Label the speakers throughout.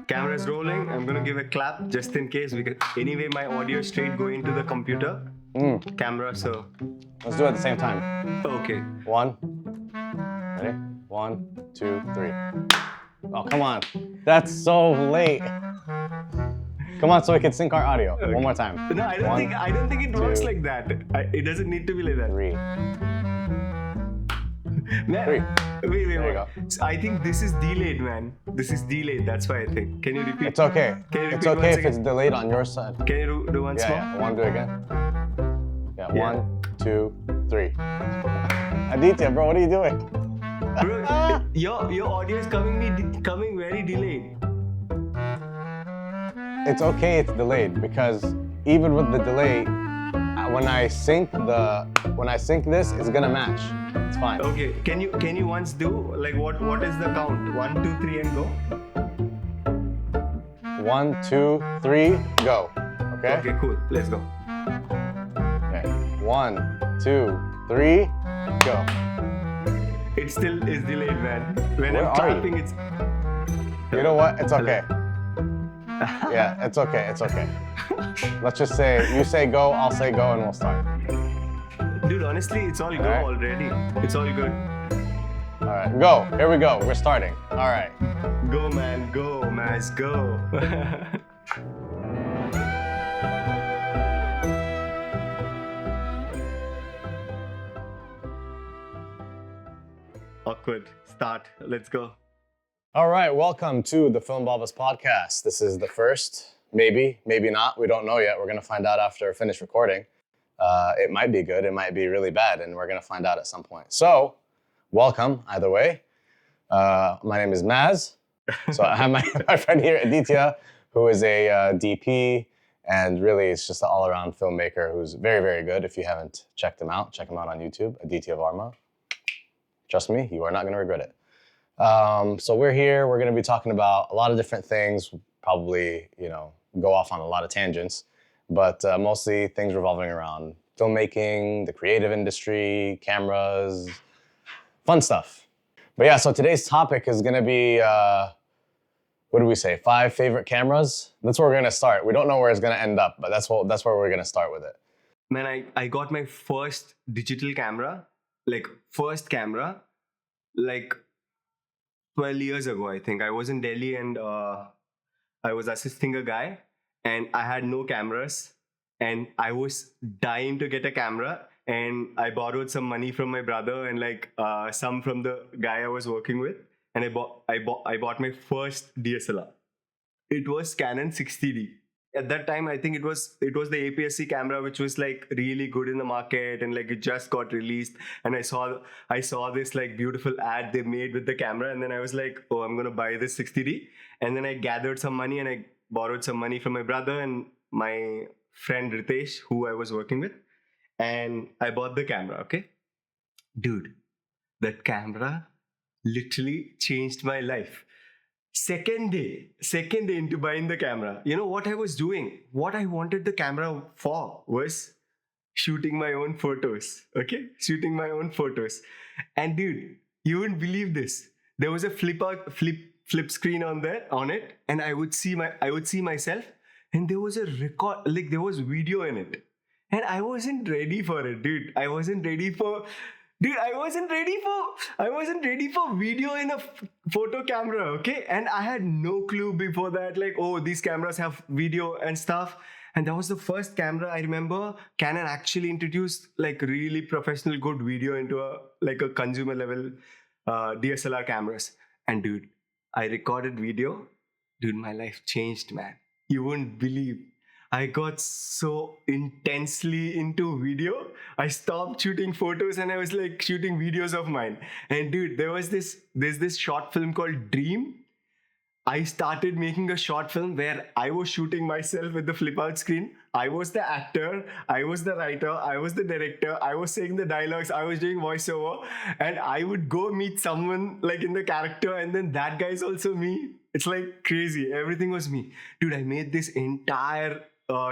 Speaker 1: Camera is rolling. I'm gonna give a clap just in case because anyway my audio straight going to the computer. Camera, so
Speaker 2: Let's do it at the same time.
Speaker 1: okay.
Speaker 2: One. Ready? 1, 2, 3. Oh, come on. That's so late. Come on, so we can sync our audio.
Speaker 1: Okay.
Speaker 2: One more time.
Speaker 1: No, I don't think it works like that. It doesn't need to be like that.
Speaker 2: 3.
Speaker 1: Man,
Speaker 2: 3.
Speaker 1: Wait.
Speaker 2: There you go.
Speaker 1: So I think this is delayed, man. This is delayed. That's why I think. Can you repeat?
Speaker 2: It's okay.
Speaker 1: Can you
Speaker 2: It's
Speaker 1: repeat
Speaker 2: okay
Speaker 1: once
Speaker 2: if it's
Speaker 1: again?
Speaker 2: delayed on your side.
Speaker 1: Can you do once more?
Speaker 2: Yeah. Want to do it again? Yeah.
Speaker 1: Yeah.
Speaker 2: 1, 2, 3. Aditya, bro, what are you doing?
Speaker 1: Bro, your audio is coming very delayed.
Speaker 2: It's okay it's delayed because even with the delay, when I sync this, it's gonna match. It's fine.
Speaker 1: Okay, can you once do like what is the count? 1, 2, 3 and go.
Speaker 2: 1, 2, 3, go. Okay?
Speaker 1: Okay, cool. Let's go.
Speaker 2: Okay. 1, 2, 3, go.
Speaker 1: It still is delayed, man. When
Speaker 2: Where
Speaker 1: I'm
Speaker 2: are
Speaker 1: clapping,
Speaker 2: you?
Speaker 1: it's.
Speaker 2: You know what? It's okay. Yeah, it's okay. It's okay. Let's just say you say go, I'll say go, and we'll start.
Speaker 1: Dude, honestly, it's all go
Speaker 2: Alright.
Speaker 1: already. It's all good.
Speaker 2: All right, go. Here we go. We're starting. All right.
Speaker 1: Go, man. Go, Maz. Go. Awkward. Start. Let's go.
Speaker 2: All right. Welcome to the Film Babas podcast. This is the first, maybe not. We don't know yet. We're gonna find out after I finish recording. It might be good. It might be really bad, and we're gonna find out at some point. So, welcome either way. My name is Maz. So I have my friend here, Aditya, who is a DP, and really is just an all-around filmmaker who's very, very good. If you haven't checked him out on YouTube, Aditya Varma. Trust me, you are not going to regret it. So we're here. We're going to be talking about a lot of different things. Probably, go off on a lot of tangents, but mostly things revolving around filmmaking, the creative industry, cameras, fun stuff. But yeah, so today's topic is going to be, what do we say? 5 favorite cameras. That's where we're going to start. We don't know where it's going to end up, but that's where we're going to start with it.
Speaker 1: Man, I got my first digital camera, like 12 years ago, I think. I was in Delhi and I was assisting a guy and I had no cameras and I was dying to get a camera and I borrowed some money from my brother and some from the guy I was working with and I bought my first DSLR. It was Canon C80. At that time, I think it was the APS-C camera, which was like really good in the market, and like it just got released. And I saw this like beautiful ad they made with the camera, and then I was like, oh, I'm gonna buy this 60D. And then I gathered some money and I borrowed some money from my brother and my friend Ritesh, who I was working with, and I bought the camera. Okay, dude, that camera literally changed my life. Second day into buying the camera, you know what I was doing? What I wanted the camera for was shooting my own photos. Okay, shooting my own photos. And dude, you wouldn't believe this. There was a flip screen on it, and I would see myself, and there was a record, like there was video in it, and I wasn't ready for it, dude. I wasn't ready for video in a photo camera, okay? And I had no clue before that, like, oh, these cameras have video and stuff. And that was the first camera I remember Canon actually introduced like really professional good video into a consumer level DSLR cameras. And dude, I recorded video. Dude, my life changed, man. You wouldn't believe. I got so intensely into video. I stopped shooting photos and I was like shooting videos of mine. And dude, there's this short film called Dream. I started making a short film where I was shooting myself with the flip out screen. I was the actor, I was the writer, I was the director, I was saying the dialogues, I was doing voiceover, and I would go meet someone like in the character, and then that guy's also me. It's like crazy. Everything was me. Dude, I made this entire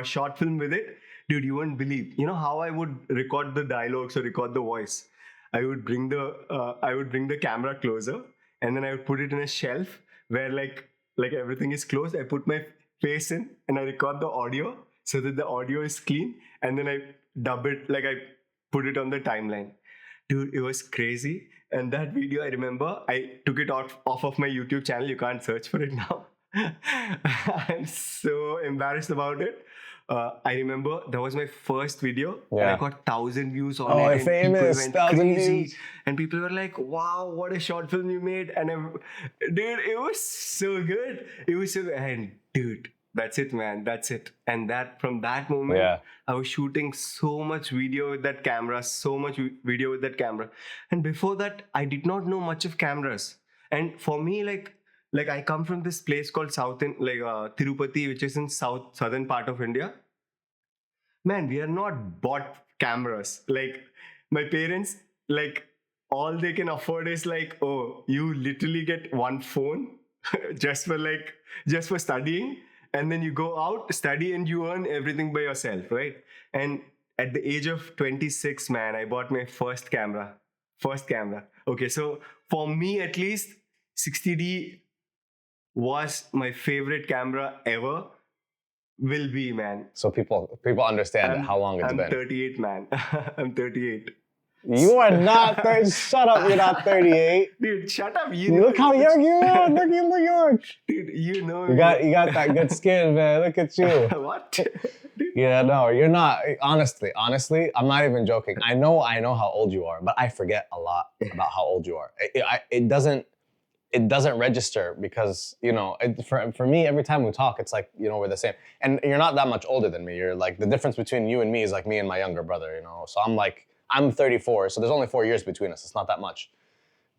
Speaker 1: short film with it. Dude, you won't believe. You know how I would record the dialogues or record the voice? I would bring the camera closer, and then I would put it in a shelf where like like everything is closed. I put my face in and I record the audio so that the audio is clean, and then I dub it, like I put it on the timeline. Dude, it was crazy. And that video, I remember, I took it off of my YouTube channel. You can't search for it now. I'm so embarrassed about it. I remember that was my first video, and I got 1,000 views on it. And
Speaker 2: famous,
Speaker 1: people went
Speaker 2: 1,000
Speaker 1: crazy.
Speaker 2: views.
Speaker 1: And people were like, "Wow, what a short film you made!" And dude, it was so good. It was so good. And dude, that's it, man. That's it. And that from that moment, I was shooting so much video with that camera, And before that, I did not know much of cameras. And for me, like I come from this place called Tirupati, which is in southern part of India. Man, we are not bought cameras. Like my parents, like all they can afford is like, oh, you literally get one phone just for studying, and then you go out, study, and you earn everything by yourself, right? And at the age of 26, man, I bought my first camera. Okay, so for me at least, 60D was my favorite camera ever. Will be, man.
Speaker 2: So people understand how long it's been.
Speaker 1: I'm 38, man. I'm 38.
Speaker 2: You are not 30. Shut up, you're not 38.
Speaker 1: Dude, shut up.
Speaker 2: Look how young you are. Look young.
Speaker 1: Dude, you know.
Speaker 2: You got that good skin, man. Look at you.
Speaker 1: What? Dude.
Speaker 2: Yeah, no, you're not. Honestly, I'm not even joking. I know how old you are, but I forget a lot about how old you are. It doesn't register because, you know, for me, every time we talk, it's like, you know, we're the same. And you're not that much older than me. You're like, the difference between you and me is like me and my younger brother, you know? So I'm 34, so there's only 4 years between us. It's not that much.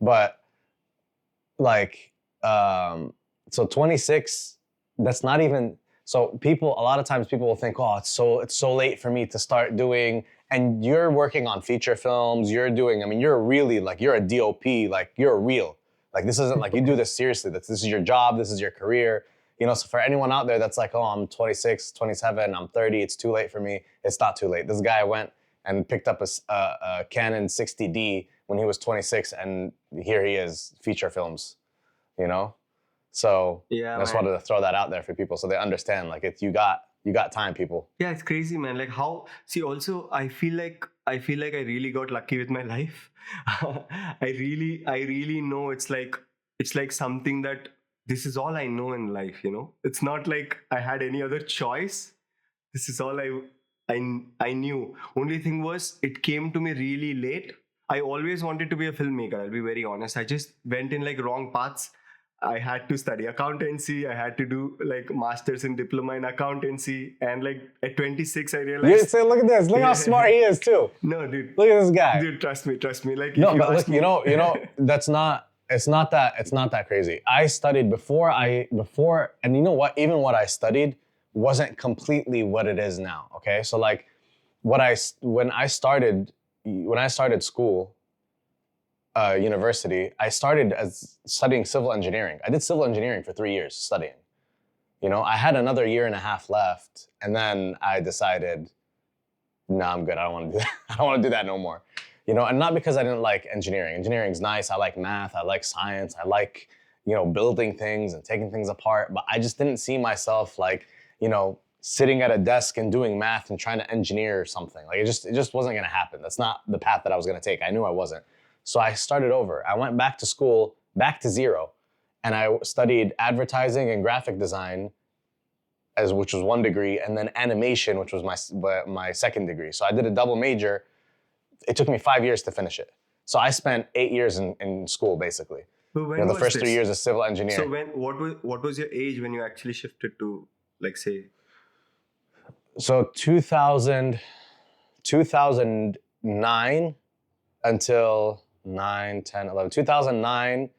Speaker 2: But like, so 26, that's not even, so a lot of times people will think, oh, it's so late for me to start doing, and you're working on feature films, you're really like, you're a DOP, like you're real. Like, this isn't like you do this seriously. This is your job. This is your career. You know, so for anyone out there that's like, oh, I'm 26, 27, I'm 30, it's too late for me. It's not too late. This guy went and picked up a Canon 60D when he was 26, and here he is, feature films, you know? So I just wanted to throw that out there for people so they understand, like, you got time, people.
Speaker 1: Yeah, it's crazy, man. Like also, I feel like I really got lucky with my life. I really know it's like something that this is all I know in life, you know? It's not like I had any other choice. This is all I knew. Only thing was, it came to me really late. I always wanted to be a filmmaker, I'll be very honest. I just went in like wrong paths. I had to study accountancy. I had to do like masters and diploma in accountancy. And like at 26, I realized.
Speaker 2: Yeah, look at this. Look how smart he is too.
Speaker 1: No, dude.
Speaker 2: Look at this guy.
Speaker 1: Dude, trust me. Like,
Speaker 2: no, but look, you know, it's not that crazy. I studied before, and you know what? Even what I studied wasn't completely what it is now. Okay, so like, when I started school. University, I started as studying civil engineering. I did civil engineering for 3 years studying. You know, I had another 1.5 years left, and then I decided, no, I'm good. I don't want to do that. I don't want to do that no more. You know, and not because I didn't like engineering. Engineering's nice. I like math. I like science. I like, you know, building things and taking things apart. But I just didn't see myself like, you know, sitting at a desk and doing math and trying to engineer something. Like it just wasn't going to happen. That's not the path that I was going to take. I knew I wasn't. So I started over. I went back to school, back to zero, and I studied advertising and graphic design, which was 1 degree, and then animation, which was my 2nd degree. So I did a double major. It took me 5 years to finish it. So I spent 8 years in school, basically. The first 3 years of civil engineering.
Speaker 1: So what was your age when you actually shifted to, like, say?
Speaker 2: So 2009 until 9, 10, 11. 2009,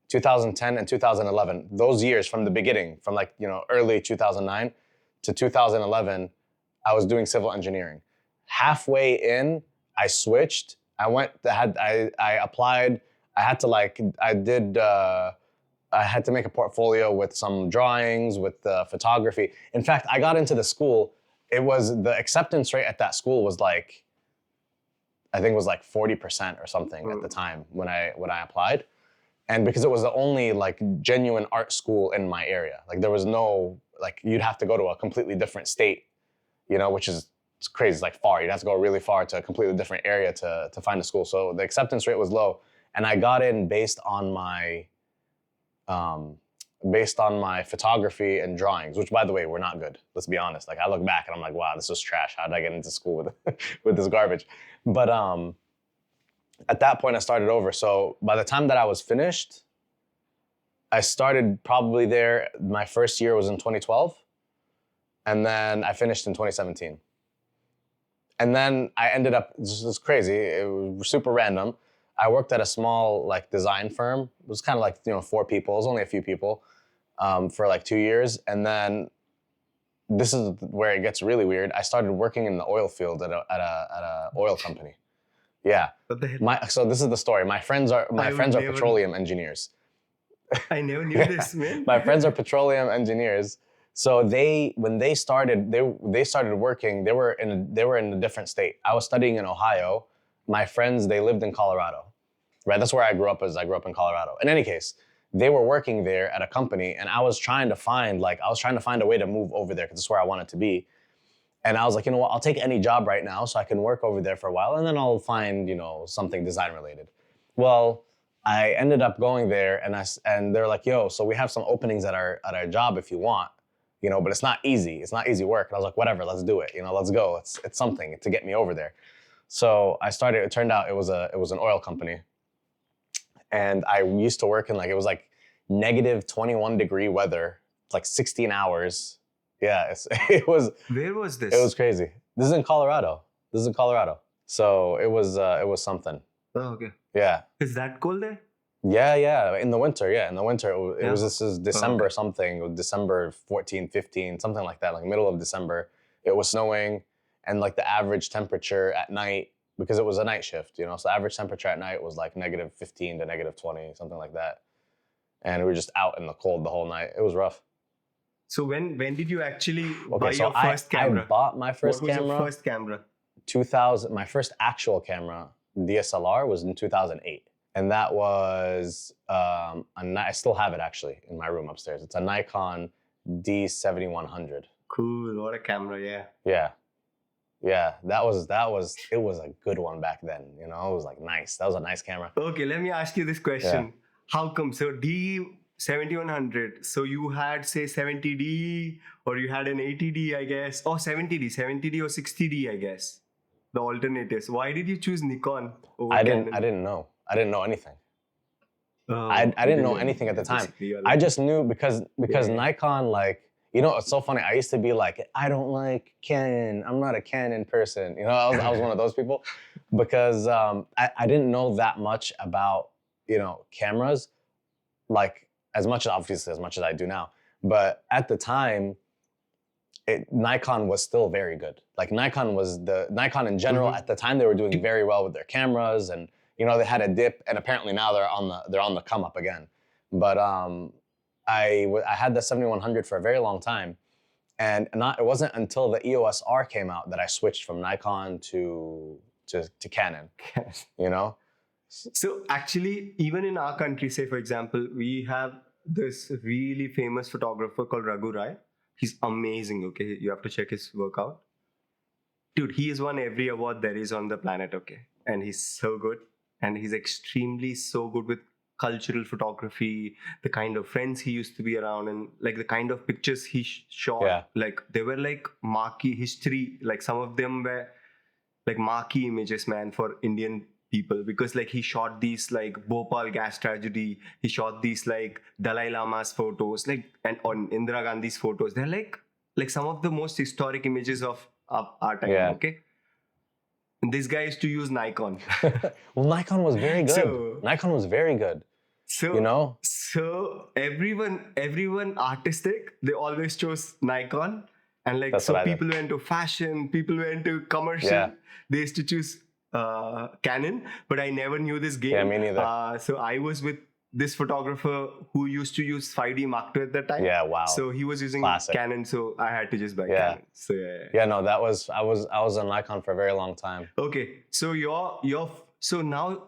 Speaker 2: 2010, and 2011. Those years from the beginning, from like, you know, early 2009 to 2011, I was doing civil engineering. Halfway in, I switched. I applied. I had to make a portfolio with some drawings, with photography. In fact, I got into the school. The acceptance rate at that school was like, I think it was like 40% or something at the time when I applied. And because it was the only like genuine art school in my area, like there was no, like you'd have to go to a completely different state, you know, which is it's crazy. It's like far. You'd have to go really far to a completely different area to find a school. So the acceptance rate was low. And I got in based on my photography and drawings, which by the way, were not good. Let's be honest. Like I look back and I'm like, wow, this was trash. How did I get into school with with this garbage? But at that point I started over. So by the time that I was finished, I started probably there. My first year was in 2012. And then I finished in 2017. And then I ended up, this is crazy, it was super random. I worked at a small like design firm. It was kind of like, 4 people. It was only a few people for like 2 years. And then this is where it gets really weird. I started working in the oil field at a oil company. Yeah.
Speaker 1: What the hell?
Speaker 2: So this is the story. My friends are petroleum engineers.
Speaker 1: I never knew this, man.
Speaker 2: My friends are petroleum engineers. So when they started working, they were in a different state. I was studying in Ohio. My friends, they lived in Colorado, right? That's where I grew up. I grew up in Colorado. In any case, they were working there at a company, and I was trying to find a way to move over there because it's where I wanted to be. And I was like, you know what? I'll take any job right now so I can work over there for a while, and then I'll find something design related. Well, I ended up going there, and they're like, yo, so we have some openings at our job if you want. But it's not easy. It's not easy work. And I was like, whatever, let's do it. Let's go. It's something to get me over there. So I started. It turned out it was an oil company, and I used to work in it was like negative 21 degree weather. It's like 16 hours. Yeah, it was.
Speaker 1: Where was this?
Speaker 2: It was crazy. This is in Colorado. So it was something.
Speaker 1: Oh, okay.
Speaker 2: Yeah.
Speaker 1: Is that cold there?
Speaker 2: Yeah. In the winter, this is December something, December 14, 15, something like that, like middle of December. It was snowing, and like the average temperature at night, because it was a night shift, so the average temperature at night was like negative 15 to negative 20, something like that. And we were just out in the cold the whole night. It was rough.
Speaker 1: So when did you actually buy your first camera?
Speaker 2: I bought my first camera.
Speaker 1: What was your first camera?
Speaker 2: 2000. My first actual camera, DSLR, was in 2008. And that was, I still have it actually in my room upstairs. It's a Nikon D7100.
Speaker 1: Cool, what a camera, yeah.
Speaker 2: Yeah, it was a good one back then. It was like nice. That was a nice camera.
Speaker 1: Okay, let me ask you this question. Yeah. How come? So D7100, so you had say 70D or you had an 80D, I guess. Oh, 70D or 60D, I guess. The alternatives. Why did you choose Nikon over Canon?
Speaker 2: I didn't know. I didn't know anything. I didn't know anything at the time. I just knew because Nikon, it's so funny. I used to be like, I don't like Canon. I'm not a Canon person. I was one of those people because I didn't know that much about, cameras, like as much as I do now. But at the time, Nikon was still very good. Like Nikon in general, at the time, they were doing very well with their cameras, and they had a dip, and apparently now they're on the come up again. But I had the 7100 for a very long time, and it wasn't until the EOS R came out that I switched from Nikon to Canon.
Speaker 1: So actually, even in our country, say for example, we have this really famous photographer called Raghu. He's amazing. Okay, you have to check his work out. Dude, he has won every award there is on the planet. Okay, and he's so good. And he's extremely so good with cultural photography, the kind of friends he used to be around, and like the kind of pictures he shot. Yeah. Like they were like marquee history. Like some of them were like marquee images, man, for Indian people, because like he shot these like Bhopal gas tragedy. He shot these like Dalai Lama's photos, like and on Indira Gandhi's photos. They're like some of the most historic images of our time. Yeah. Okay. This guy used to use Nikon.
Speaker 2: Well, Nikon was very good. Nikon was very good.
Speaker 1: So, So everyone artistic, they always chose Nikon. And like, so people went to fashion, people went to commercial. Yeah. They used to choose Canon, but I never knew this game.
Speaker 2: Yeah, me neither.
Speaker 1: So I was with this photographer who used to use 5D Mark II at that time.
Speaker 2: Yeah, wow.
Speaker 1: So he was using Canon, so I had to just buy
Speaker 2: yeah.
Speaker 1: Canon. So
Speaker 2: yeah, no, I was on Nikon for a very long time.
Speaker 1: Okay, so so now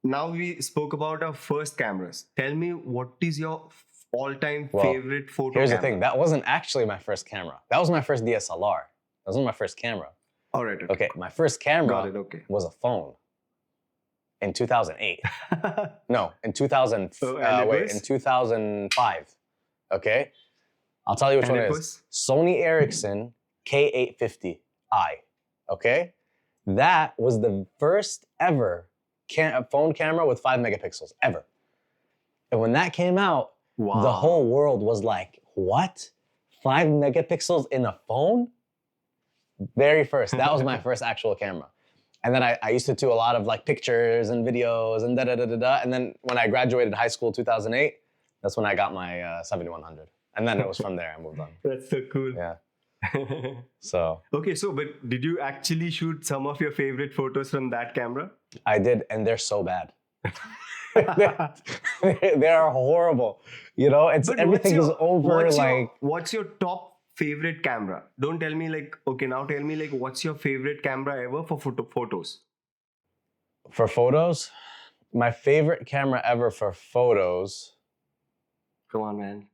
Speaker 1: now we spoke about our first cameras. Tell me, what is your all-time
Speaker 2: Well,
Speaker 1: favorite photo
Speaker 2: Here's
Speaker 1: camera?
Speaker 2: the thing. That wasn't actually my first camera. That was my first DSLR. That wasn't my first camera.
Speaker 1: All right.
Speaker 2: Okay, my first
Speaker 1: Got
Speaker 2: camera
Speaker 1: it. Okay.
Speaker 2: was a phone in 2008. No, in 2000.
Speaker 1: Oh, and it
Speaker 2: in
Speaker 1: was?
Speaker 2: 2005. Okay, I'll tell you which
Speaker 1: And
Speaker 2: one
Speaker 1: it
Speaker 2: it is.
Speaker 1: was?
Speaker 2: Sony Ericsson K850i. Okay, that was the first ever phone camera with 5 megapixels ever. And when that came out,
Speaker 1: Wow.
Speaker 2: the whole world was like, "What? 5 megapixels in a phone?" Very first. That was my first actual camera. And then I used to do a lot of like pictures and videos and da-da-da-da-da. And then when I graduated high school 2008, that's when I got my 7100. And then it was from there I moved on.
Speaker 1: That's so cool.
Speaker 2: Yeah. So
Speaker 1: Okay, so but did you actually shoot some of your favorite photos from that camera?
Speaker 2: I did, and they're so bad. They are horrible. You know, it's
Speaker 1: But
Speaker 2: everything is over like.
Speaker 1: What's your top favorite camera? Don't tell me like, okay, now tell me like, what's your favorite camera ever for photos?
Speaker 2: For photos, my favorite camera ever for photos.
Speaker 1: Come on, man.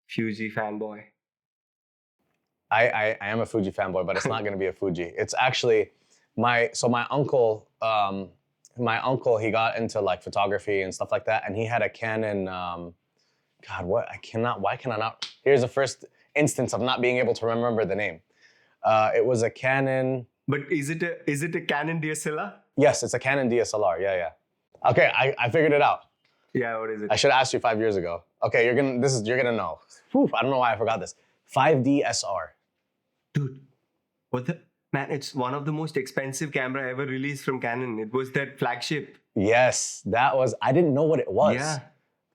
Speaker 1: Fuji fanboy.
Speaker 2: I am a Fuji fanboy, but it's not going to be a Fuji. It's actually my uncle. My uncle, he got into like photography and stuff like that, and he had a Canon. Why can I not? Here's the first instance of not being able to remember the name. It was a Canon.
Speaker 1: But is it a Canon DSLR?
Speaker 2: Yes, it's a Canon DSLR. Yeah. Okay, I figured it out.
Speaker 1: Yeah, what is it?
Speaker 2: I should have asked you 5 years ago. Okay, you're gonna know. Whew, I don't know why I forgot this. 5D SR.
Speaker 1: Dude, what the? Man, it's one of the most expensive camera ever released from Canon. It was that flagship.
Speaker 2: Yes, that was. I didn't know what it was.
Speaker 1: Yeah.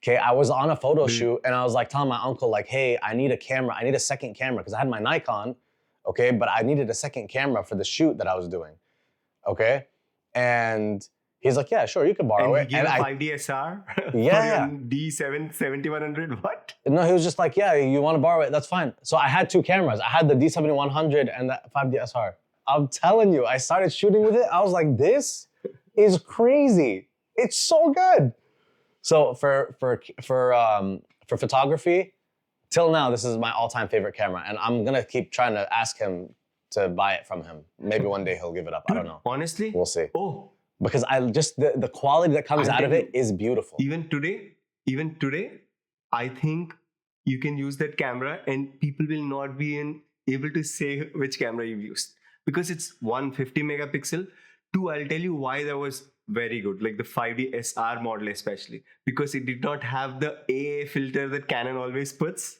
Speaker 2: Okay, I was on a photo shoot and I was like telling my uncle like, hey, I need a camera. I need a second camera because I had my Nikon, okay, but I needed a second camera for the shoot that I was doing, okay? And he's like, yeah, sure, you can borrow it.
Speaker 1: And he gave a 5D SR
Speaker 2: Yeah.
Speaker 1: for your D7100. What?
Speaker 2: No, he was just like, yeah, you want to borrow it? That's fine. So I had two cameras. I had the D7100 and the 5D SR. I'm telling you, I started shooting with it. I was like, this is crazy. It's so good. So for photography, till now, this is my all-time favorite camera, and I'm gonna keep trying to ask him to buy it from him. Maybe one day he'll give it up. I don't know.
Speaker 1: Honestly?
Speaker 2: We'll see.
Speaker 1: Oh.
Speaker 2: Because I just the quality that comes out of it is beautiful.
Speaker 1: Even today, I think you can use that camera and people will not be able to say which camera you've used. Because it's 150 megapixel. Two, I'll tell you why that was very good, like the 5D SR model especially, because it did not have the AA filter that Canon always puts.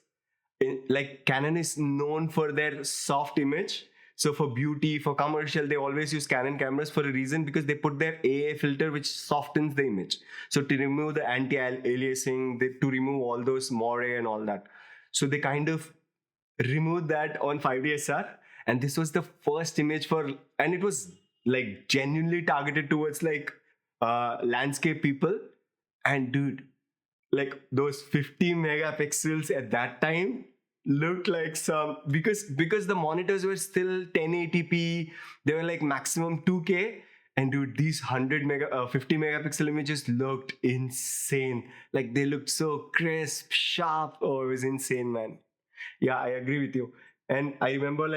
Speaker 1: Like Canon is known for their soft image. So for beauty, for commercial, they always use Canon cameras for a reason, because they put their AA filter which softens the image. So to remove the anti-aliasing, to remove all those moire and all that. So they kind of removed that on 5D SR. And this was the first image and it was like genuinely targeted towards like landscape people. And dude, like those 50 megapixels at that time looked like because the monitors were still 1080p, they were like maximum 2K. And dude, these 50 megapixel images looked insane. Like they looked so crisp, sharp. Oh, it was insane, man. Yeah, I agree with you. And I remember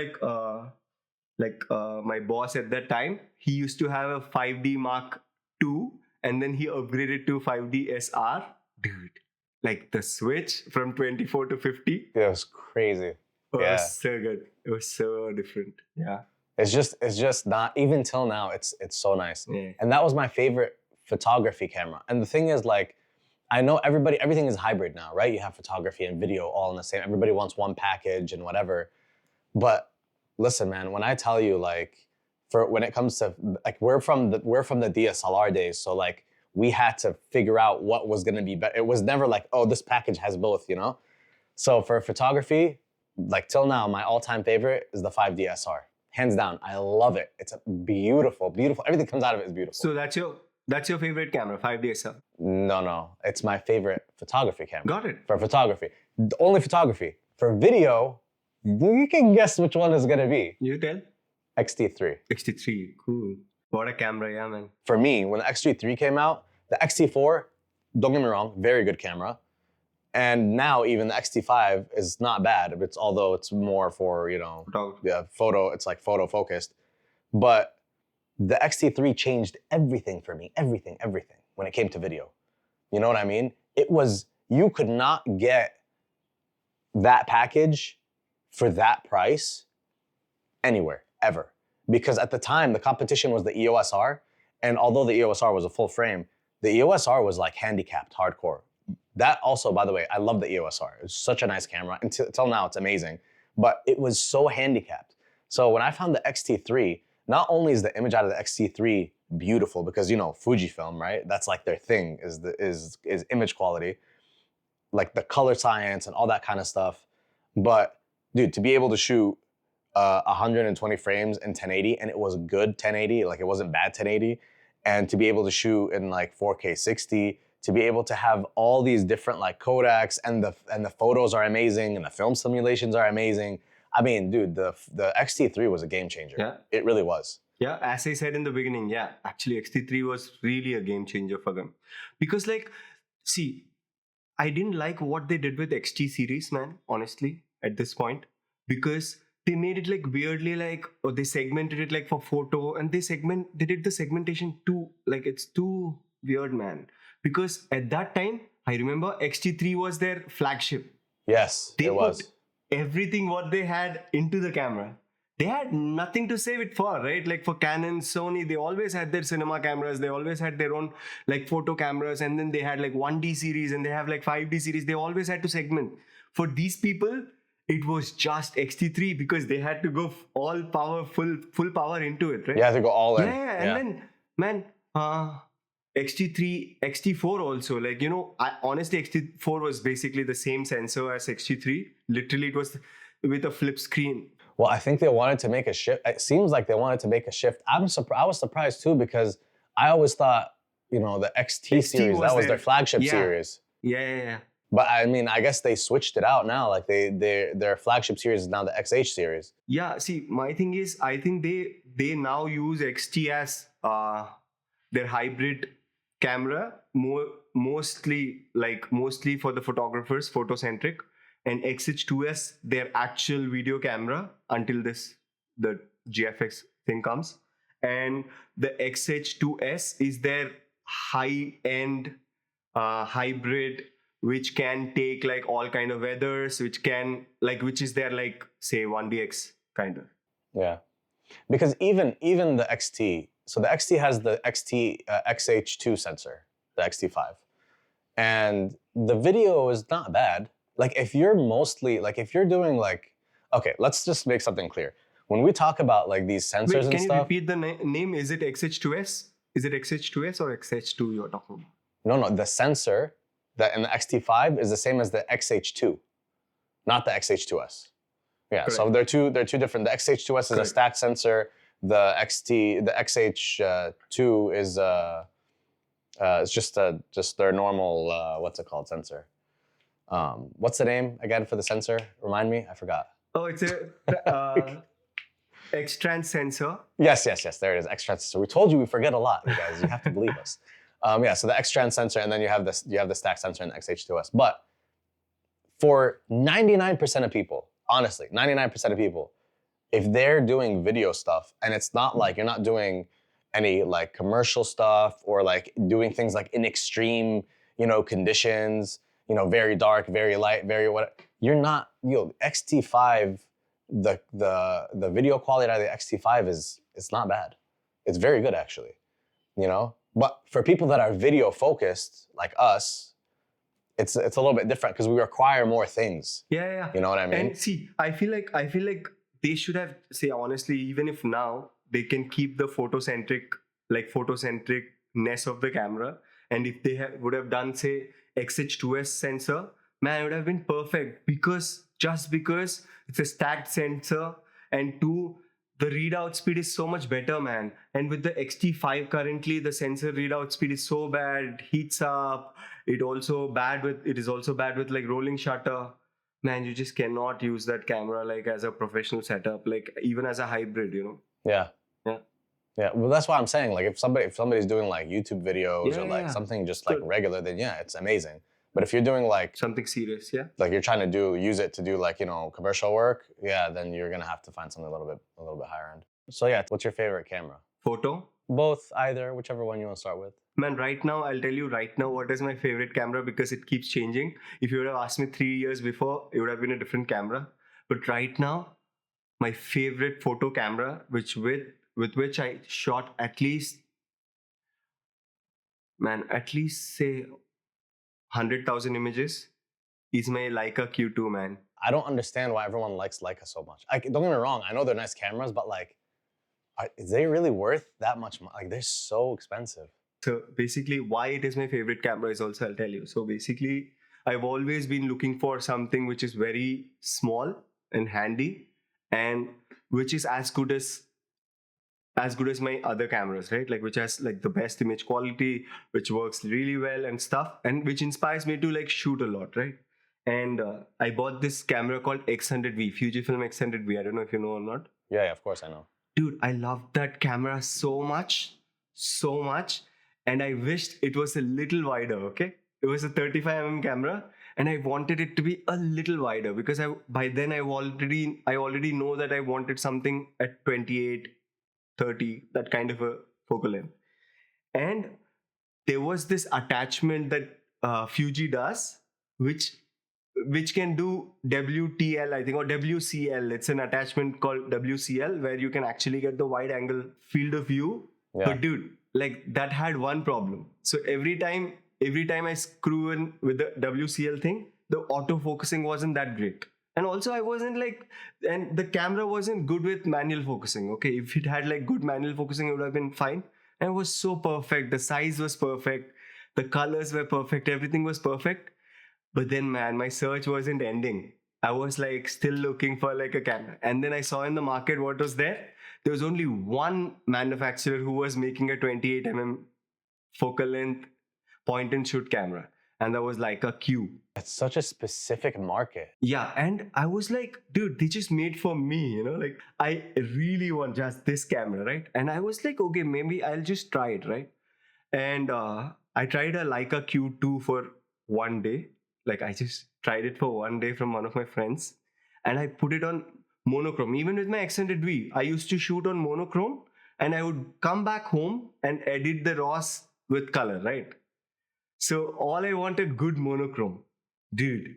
Speaker 1: my boss at that time, he used to have a 5D Mark II, and then he upgraded to 5D SR. Dude, like the switch from 24 to 50.
Speaker 2: It was crazy.
Speaker 1: It was so good. It was so different. Yeah.
Speaker 2: It's just not, even till now, it's so nice.
Speaker 1: Yeah.
Speaker 2: And that was my favorite photography camera. And the thing is, like, I know everything is hybrid now, right? You have photography and video all in the same. Everybody wants one package and whatever. But listen, man, when I tell you, like, when it comes to, like, we're from the DSLR days, so like we had to figure out what was gonna be better. It was never like, oh, this package has both, you know? So for photography, like till now, my all-time favorite is the 5D SR. Hands down, I love it. It's a beautiful, beautiful. Everything comes out of it is beautiful.
Speaker 1: So that's your favorite camera, 5D SR?
Speaker 2: No, it's my favorite photography camera.
Speaker 1: Got it.
Speaker 2: For photography, only photography. For video, you can guess which one is gonna be.
Speaker 1: You tell.
Speaker 2: X-T3.
Speaker 1: X-T3, cool. What a camera, yeah, man.
Speaker 2: For me, when the X-T3 came out, The X-T4, don't get me wrong, very good camera. And now even the X-T5 is not bad. Although it's more for, photo, it's like photo focused. But the X-T3 changed everything for me, everything, when it came to video. You know what I mean? You could not get that package for that price anywhere, ever. Because at the time, the competition was the EOS R. And although the EOS R was a full frame, the EOS R was like handicapped, hardcore. That also, by the way, I love the EOS R. It's such a nice camera. Until now, it's amazing. But it was so handicapped. So when I found the X-T3, not only is the image out of the X-T3 beautiful, because Fujifilm, right? That's like their thing, is image quality, like the color science and all that kind of stuff. But dude, to be able to shoot 120 frames in 1080, and it was good 1080, like it wasn't bad 1080, and to be able to shoot in like 4K 60, to be able to have all these different like codecs, and the photos are amazing, and the film simulations are amazing. I mean, dude, the X-T3 was a game changer.
Speaker 1: Yeah.
Speaker 2: It really was.
Speaker 1: Yeah, as I said in the beginning, yeah, actually X-T3 was really a game changer for them. Because like, see, I didn't like what they did with XT series, man, honestly, at this point. Because they made it like weirdly like, or they segmented it like for photo, and they did the segmentation too, like it's too weird, man. Because at that time, I remember X-T3 was their flagship.
Speaker 2: Yes, it was.
Speaker 1: They put everything what they had into the camera. They had nothing to save it for, right? Like for Canon, Sony, they always had their cinema cameras. They always had their own like photo cameras. And then they had like 1D series and they have like 5D series. They always had to segment. For these people, it was just X-T3 because they had to go all power, full power into it, right?
Speaker 2: You have to go all in.
Speaker 1: Yeah. And then, man, X-T3, X-T4 also, like, honestly, X-T4 was basically the same sensor as X-T3. Literally, it was with a flip screen.
Speaker 2: Well, I think they wanted to make a shift. It seems like they wanted to make a shift. I was surprised too, because I always thought, the XT series, that was their flagship series.
Speaker 1: Yeah.
Speaker 2: But I mean, I guess they switched it out now. Like their flagship series is now the XH series.
Speaker 1: Yeah, see, my thing is, I think they now use XT as their hybrid camera, mostly for the photographers, photocentric, and XH2S their actual video camera until the GFX thing comes, and the XH2S is their high-end hybrid, which can take like all kind of weathers, which is their like say 1DX kind of.
Speaker 2: Yeah, because even the XT. So the XT has the XH2 sensor, the XT5. And the video is not bad. Like if you're doing like, okay, let's just make something clear. When we talk about like these sensors and stuff.
Speaker 1: Can you repeat the name? Is it XH2S? Is it XH2S or XH2 you're talking about?
Speaker 2: No, the sensor that in the XT5 is the same as the XH2, not the XH2S. Yeah, correct. So they're two different. The XH2S is correct. A stacked sensor. The XH2 is it's just their normal what's it called, sensor. What's the name again for the sensor? Remind me, I forgot.
Speaker 1: Oh, it's a X-trans sensor.
Speaker 2: Yes, there it is, X-trans sensor. We told you we forget a lot, you guys. You have to believe us. So the X-trans sensor, and then you have the stack sensor and the XH2S. But for 99% of people, honestly, 99% of people, if they're doing video stuff, and it's not like you're not doing any like commercial stuff or like doing things like in extreme, conditions, very dark, very light, very what, you're not, XT5, the video quality out of the XT5 it's not bad. It's very good actually, But for people that are video focused like us, it's a little bit different because we require more things.
Speaker 1: Yeah.
Speaker 2: You know what I mean?
Speaker 1: And see, I feel like they should have, say honestly, even if now they can keep the photocentricness of the camera, and if they would have done say XH2S sensor, man, it would have been perfect because it's a stacked sensor, and two, the readout speed is so much better, man. And with the X-T5 currently, the sensor readout speed is so bad, heats up. It is also bad with like rolling shutter. Man, you just cannot use that camera like as a professional setup, like even as a hybrid,
Speaker 2: Yeah. Yeah, well, that's why I'm saying, like, if somebody's doing like YouTube videos or like
Speaker 1: Yeah.
Speaker 2: something just
Speaker 1: So
Speaker 2: like regular, then yeah, it's amazing. But if you're doing like
Speaker 1: something serious, yeah.
Speaker 2: you're trying to use it to do like, you know, commercial work, yeah, then you're gonna have to find something a little bit higher end. So yeah, what's your favorite camera?
Speaker 1: Photo.
Speaker 2: Both, either, whichever one you want to start with.
Speaker 1: Man, right now, I'll tell you right now what is my favorite camera because it keeps changing. If you would have asked me 3 years before, it would have been a different camera. But right now, my favorite photo camera, with which I shot at least say 100,000 images, is my Leica Q2, man.
Speaker 2: I don't understand why everyone likes Leica so much. Don't get me wrong, I know they're nice cameras, but like, is they really worth that much money? Like, they're so expensive.
Speaker 1: So basically, why it is my favorite camera is also I'll tell you. So basically, I've always been looking for something which is very small and handy, and which is as good as my other cameras, right? Like which has like the best image quality, which works really well and stuff, and which inspires me to like shoot a lot, right? And I bought this camera called X100V, Fujifilm X100V. I don't know if you know or not.
Speaker 2: Yeah, of course I know.
Speaker 1: Dude, I love that camera so much, so much. And I wished it was a little wider, okay? It was a 35mm camera, and I wanted it to be a little wider because by then I already know that I wanted something at 28, 30, that kind of a focal length. And there was this attachment that Fuji does, which can do WTL, I think, or WCL. It's an attachment called WCL where you can actually get the wide angle field of view.
Speaker 2: Yeah.
Speaker 1: But dude, like that had one problem. So every time I screw in with the WCL thing, the auto focusing wasn't that great. And also I wasn't like, and the camera wasn't good with manual focusing. Okay, if it had like good manual focusing, it would have been fine. And it was so perfect. The size was perfect. The colors were perfect. Everything was perfect. But then, man, my search wasn't ending. I was like still looking for like a camera. And then I saw in the market what was there. There was only one manufacturer who was making a 28mm focal length point and shoot camera. And that was Leica Q.
Speaker 2: It's such a specific market.
Speaker 1: Yeah, and I was like, dude, they just made for me, you know, like I really want just this camera, right? And I was like, okay, maybe I'll just try it, right? And I tried a Leica Q2 for one day. Like I just tried it for one day from one of my friends, and I put it on monochrome. Even with my X100V, I used to shoot on monochrome, and I would come back home and edit the RAWs with color, right? So all I wanted good monochrome. Dude,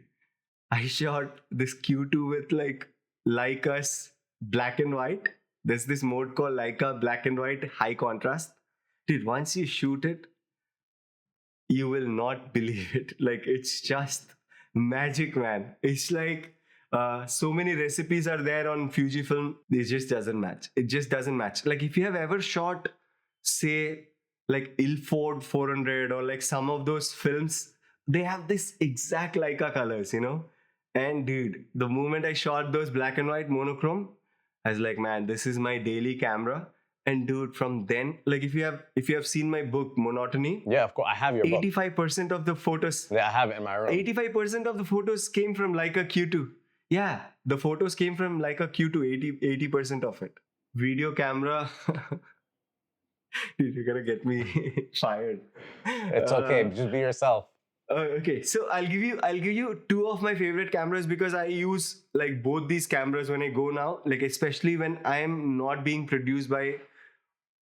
Speaker 1: I shot this Q2 with like Leica's black and white. There's this mode called Leica black and white high contrast. Dude, once you shoot it, you will not believe it. Like it's just magic, man. It's like so many recipes are there on Fujifilm. It just doesn't match. It just doesn't match. Like if you have ever shot, say, like Ilford 400 or like some of those films, they have this exact Leica colors, you know? And dude, the moment I shot those black and white monochrome, I was like, man, this is my daily camera. And dude, from then, like if you have seen my book Monotony,
Speaker 2: Yeah, of course, I have your book.
Speaker 1: 85% of the photos,
Speaker 2: Yeah, I have it in my room.
Speaker 1: 85% of the photos came from Leica Q2. Yeah, the photos came from Leica Q2, 80% of it. Video camera. Dude, you're gonna get me fired.
Speaker 2: It's okay, just be yourself.
Speaker 1: Okay, so I'll give you two of my favorite cameras because I use like both these cameras when I go now, like especially when I am not being produced by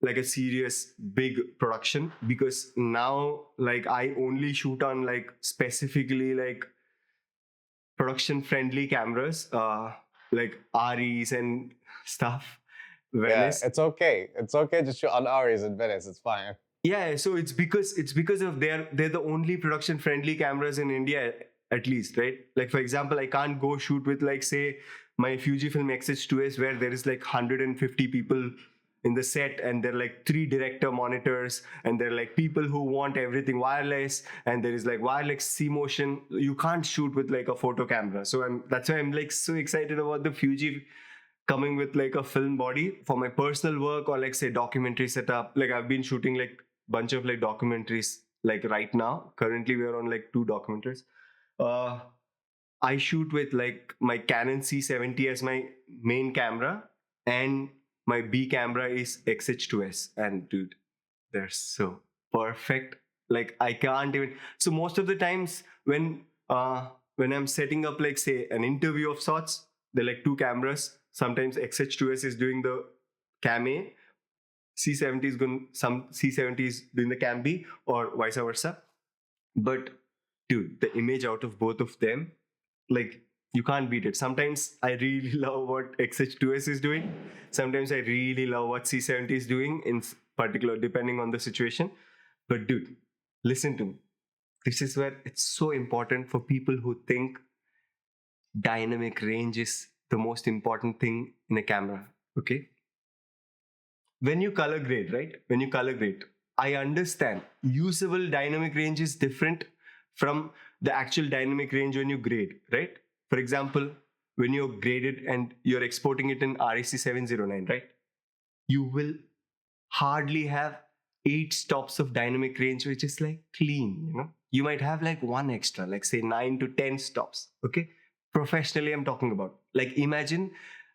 Speaker 1: like a serious big production, because now like I only shoot on like specifically like production friendly cameras, like REs and stuff. Venice.
Speaker 2: Yeah, it's okay. It's okay to shoot on Aries in Venice. It's fine.
Speaker 1: Yeah, so it's because of they're the only production friendly cameras in India, at least, right? Like for example, I can't go shoot with like say my Fujifilm X-H2S where there is like 150 people in the set and there are like 3 director monitors and there are like people who want everything wireless and there is like wireless C motion. You can't shoot with like a photo camera. So that's why I'm like so excited about the Fuji coming with like a film body for my personal work or like say documentary setup. Like I've been shooting like bunch of like documentaries like right now. Currently we are on like 2 documentaries. I shoot with like my Canon C70 as my main camera and my B camera is XH2S, and dude, they're so perfect. Like I can't even. So most of the times when I'm setting up, like say an interview of sorts, they're like two cameras. Sometimes XH2S is doing the cam A, C70 is going some C70 is doing the cam B, or vice versa. But dude, the image out of both of them, like you can't beat it. Sometimes I really love what XH2S is doing. Sometimes I really love what C70 is doing, in particular, depending on the situation. But dude, listen to me. This is where it's so important for people who think dynamic range is the most important thing in a camera. Okay. When you color grade, right? When you color grade, I understand usable dynamic range is different from the actual dynamic range when you grade, right? For example, when you're graded and you're exporting it in REC 709, right? You will hardly have 8 stops of dynamic range, which is like clean, you know? You might have like one extra, like say 9 to 10 stops, okay? Professionally, I'm talking about. Like imagine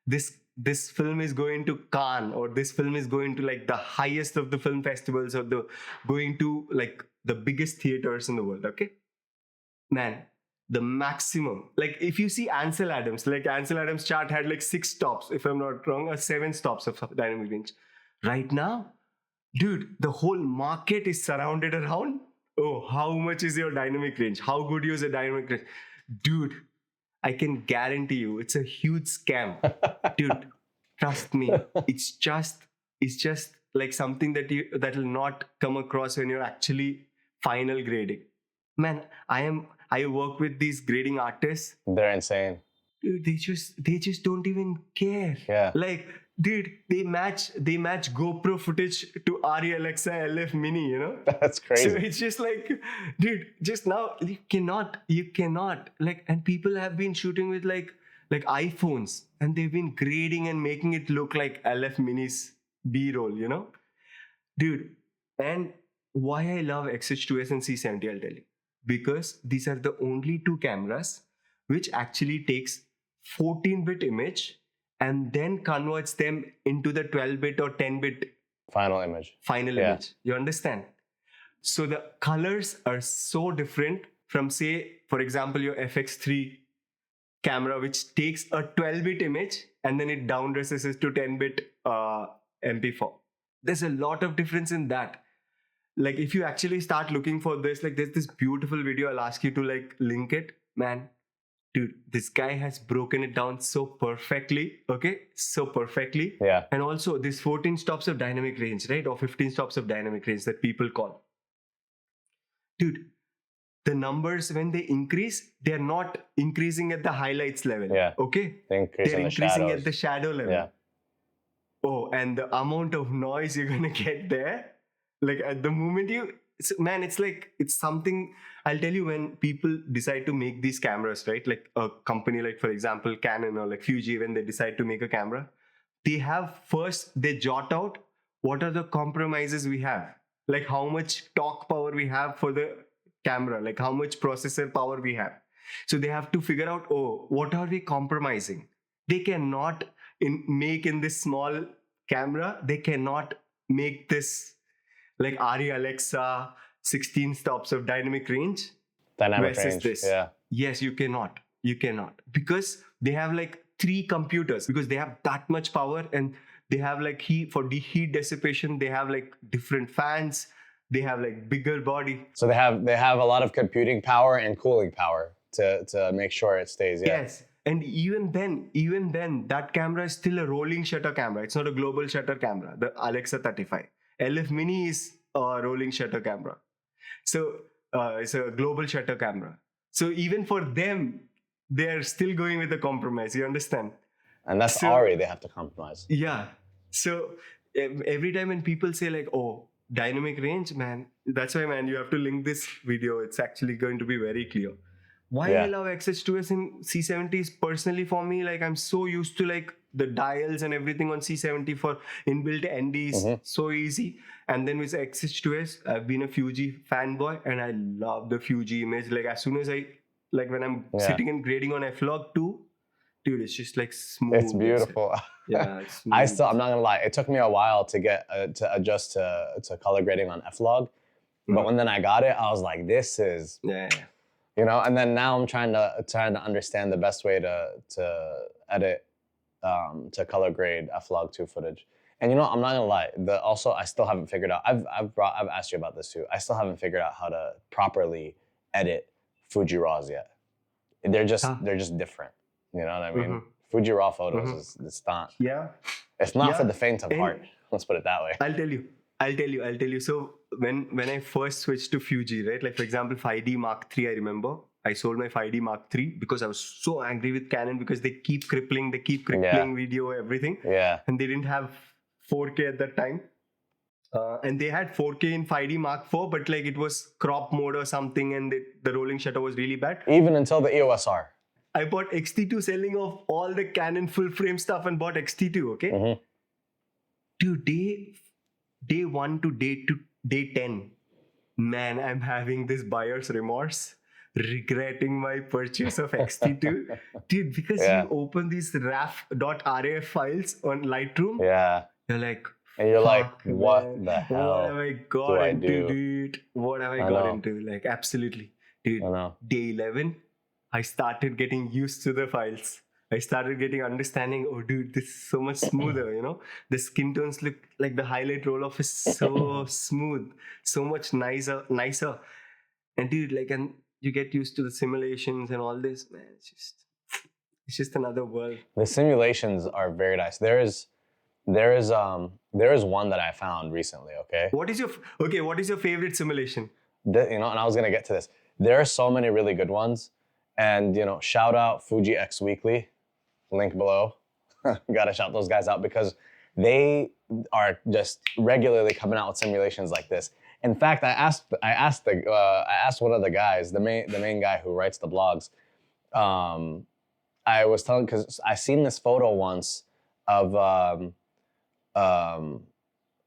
Speaker 1: this film is going to Cannes, or this film is going to like the highest of the film festivals, or the going to like the biggest theaters in the world, okay? Man, the maximum, like if you see Ansel Adams, like Ansel Adams chart had like 6 stops, if I'm not wrong, or 7 stops of dynamic range. Right now, dude, the whole market is surrounded around, oh, how much is your dynamic range? How good is your dynamic range? Dude, I can guarantee you it's a huge scam. Dude, trust me. It's just like something that will not come across when you're actually final grading. Man, I work with these grading artists.
Speaker 2: They're insane.
Speaker 1: Dude, they just don't even care.
Speaker 2: Yeah.
Speaker 1: Like, dude, they match GoPro footage to Arri Alexa LF Mini, you know?
Speaker 2: That's crazy.
Speaker 1: So it's just like, dude, just now you cannot like, and people have been shooting with like iPhones, and they've been grading and making it look like LF Mini's B-roll, you know? Dude, and why I love XH2S and C70, I'll tell you. Because these are the only two cameras which actually takes 14-bit image and then converts them into the 12-bit or 10-bit
Speaker 2: Final image.
Speaker 1: image. You understand? So the colors are so different from, say, for example, your FX3 camera, which takes a 12-bit image and then it down recesses to 10-bit MP4. There's a lot of difference in that. Like if you actually start looking for this, like there's this beautiful video, I'll ask you to like link it. Man, dude, this guy has broken it down so perfectly, okay? So perfectly.
Speaker 2: Yeah.
Speaker 1: And also this 14 stops of dynamic range, right? Or 15 stops of dynamic range that people call. Dude, the numbers, when they increase, they're not increasing at the highlights level.
Speaker 2: Yeah.
Speaker 1: Okay?
Speaker 2: They're increasing
Speaker 1: at the shadow level.
Speaker 2: Yeah.
Speaker 1: Oh, and the amount of noise you're gonna get there, like at the moment it's something. I'll tell you, when people decide to make these cameras, right? Like a company like, for example, Canon or like Fuji, when they decide to make a camera, they jot out what are the compromises we have, like how much torque power we have for the camera, like how much processor power we have. So they have to figure out, oh, what are we compromising? They cannot make in this small camera, they cannot make this like Arri Alexa 16 stops of dynamic range
Speaker 2: Dynamic
Speaker 1: versus
Speaker 2: range.
Speaker 1: this.
Speaker 2: Yeah.
Speaker 1: Yes, you cannot, because they have like 3 computers, because they have that much power, and they have like heat dissipation, they have like different fans, they have like bigger body.
Speaker 2: So they have a lot of computing power and cooling power to make sure it stays. Yeah.
Speaker 1: Yes. And even then, that camera is still a rolling shutter camera. It's not a global shutter camera. The Alexa 35. LF Mini is a rolling shutter camera. So it's a global shutter camera. So even for them, they're still going with a compromise. You understand?
Speaker 2: And that's Arri they have to compromise.
Speaker 1: Yeah. So every time when people say like, oh, dynamic range, man, that's why, man, you have to link this video. It's actually going to be very clear. Why I love XH2S and C70 is, personally for me, like I'm so used to like the dials and everything on C70 for inbuilt NDs, so easy. And then with XH2S, I've been a Fuji fanboy, and I love the Fuji image. Like as soon as when I'm sitting and grading on F-Log 2, dude, it's just like smooth.
Speaker 2: It's beautiful.
Speaker 1: Yeah, it's smooth.
Speaker 2: I'm not gonna lie, it took me a while to get to adjust to color grading on F-Log, but when then I got it, I was like, this is,
Speaker 1: yeah.
Speaker 2: you know. And then now I'm trying to understand the best way to edit, to color grade F-Log 2 footage. And you know, I'm not gonna lie. Also, I still haven't figured out. I've asked you about this too. I still haven't figured out how to properly edit Fuji RAWs yet. They're just different. You know what I mean? Fuji RAW photos it's not.
Speaker 1: Yeah.
Speaker 2: It's not for the faint of heart. Let's put it that way.
Speaker 1: I'll tell you. So when I first switched to Fuji, right? Like for example, 5D Mark III, I remember. I sold my 5D Mark III because I was so angry with Canon because they keep crippling video, everything.
Speaker 2: Yeah.
Speaker 1: And they didn't have 4K at that time. And they had 4K in 5D Mark IV, but like it was crop mode or something, and the rolling shutter was really bad.
Speaker 2: Even until the EOS R.
Speaker 1: I bought X-T2 selling off all the Canon full frame stuff and bought X-T2, okay? Dude, day 1 to day 10, man, I'm having this buyer's remorse, regretting my purchase of X-T2. Dude, because you open these RAF.RAF files on Lightroom, you're like,
Speaker 2: and you're like, what the hell?
Speaker 1: What have I got into, dude? What have I got into? Like, absolutely. Dude, day 11, I started getting used to the files. I started getting understanding, oh dude, this is so much smoother, you know? The skin tones look like the highlight roll-off is so smooth, so much nicer. And dude, like, and you get used to the simulations and all this, man, it's just another world.
Speaker 2: The simulations are very nice. There is one that I found recently, okay?
Speaker 1: What is your favorite simulation?
Speaker 2: You know, and I was gonna get to this. There are so many really good ones. And, you know, shout out Fuji X Weekly, link below. Gotta shout those guys out because they are just regularly coming out with simulations like this. In fact, I asked one of the guys, the main guy who writes the blogs. I was telling, because I seen this photo once of Avga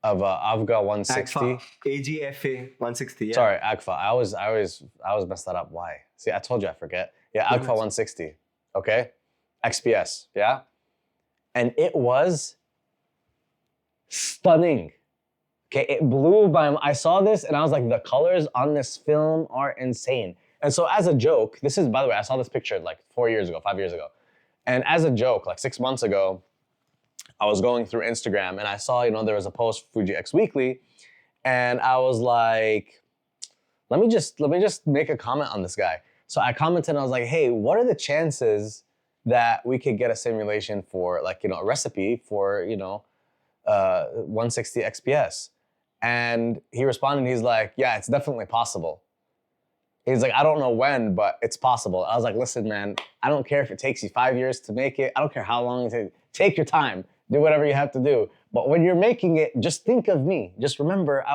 Speaker 2: 160.
Speaker 1: AGFA 160. Yeah.
Speaker 2: Sorry, Agfa. I always messed that up. Why? See, I told you I forget. Yeah, Agfa 160. Okay, XPS. Yeah, and it was stunning. Okay, it blew by. I saw this and I was like, the colors on this film are insane. And so, as a joke, this is, by the way, I saw this picture like 5 years ago, and as a joke, like 6 months ago, I was going through Instagram and I saw, you know, there was a post Fuji X Weekly, and I was like, let me just make a comment on this guy. So I commented and I was like, hey, what are the chances that we could get a simulation for, like, you know, a recipe for, you know, 160 XPS? And he responded, he's like, yeah, it's definitely possible. He's like, I don't know when, but it's possible. I was like, listen, man, I don't care if it takes you 5 years to make it. I don't care how long it takes. Take your time. Do whatever you have to do. But when you're making it, just think of me. Just remember,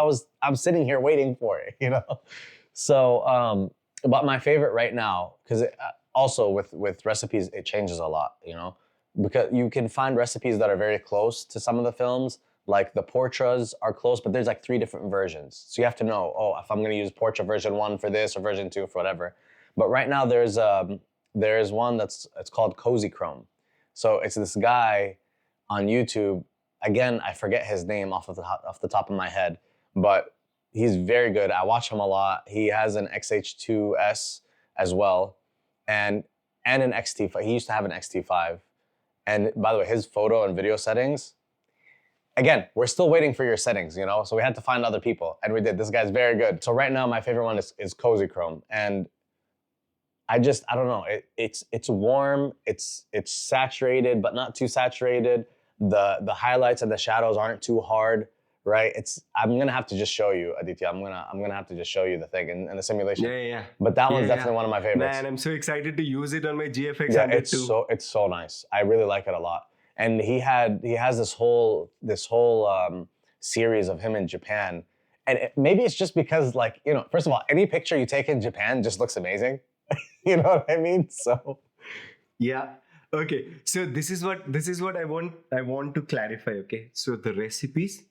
Speaker 2: I'm sitting here waiting for it, you know? So, but my favorite right now, because also with recipes, it changes a lot, you know? Because you can find recipes that are very close to some of the films, like the Portras are close, but there's like 3 different versions. So you have to know, oh, if I'm gonna use Portra version 1 for this or version 2 for whatever. But right now there's one it's called Cozy Chrome. So it's this guy on YouTube. Again, I forget his name off the top of my head, but he's very good. I watch him a lot. He has an XH2S as well, and an X-T5. He used to have an X-T5. And by the way, his photo and video settings, again, we're still waiting for your settings, you know? So we had to find other people, and we did. This guy's very good. So right now, my favorite one is Cozy Chrome. And I don't know, it's warm, it's saturated, but not too saturated. The highlights and the shadows aren't too hard, right? I'm gonna have to just show you, Aditya. I'm gonna have to just show you the thing and the simulation.
Speaker 1: Yeah.
Speaker 2: But that one's definitely one of my favorites.
Speaker 1: Man, I'm so excited to use it on my GFX.
Speaker 2: Yeah, it's so nice. I really like it a lot. And he has this whole series of him in Japan. And maybe it's just because, like, you know, first of all, any picture you take in Japan just looks amazing. You know what I mean? So
Speaker 1: yeah. Okay. So this is what I want to clarify. Okay. So the recipes.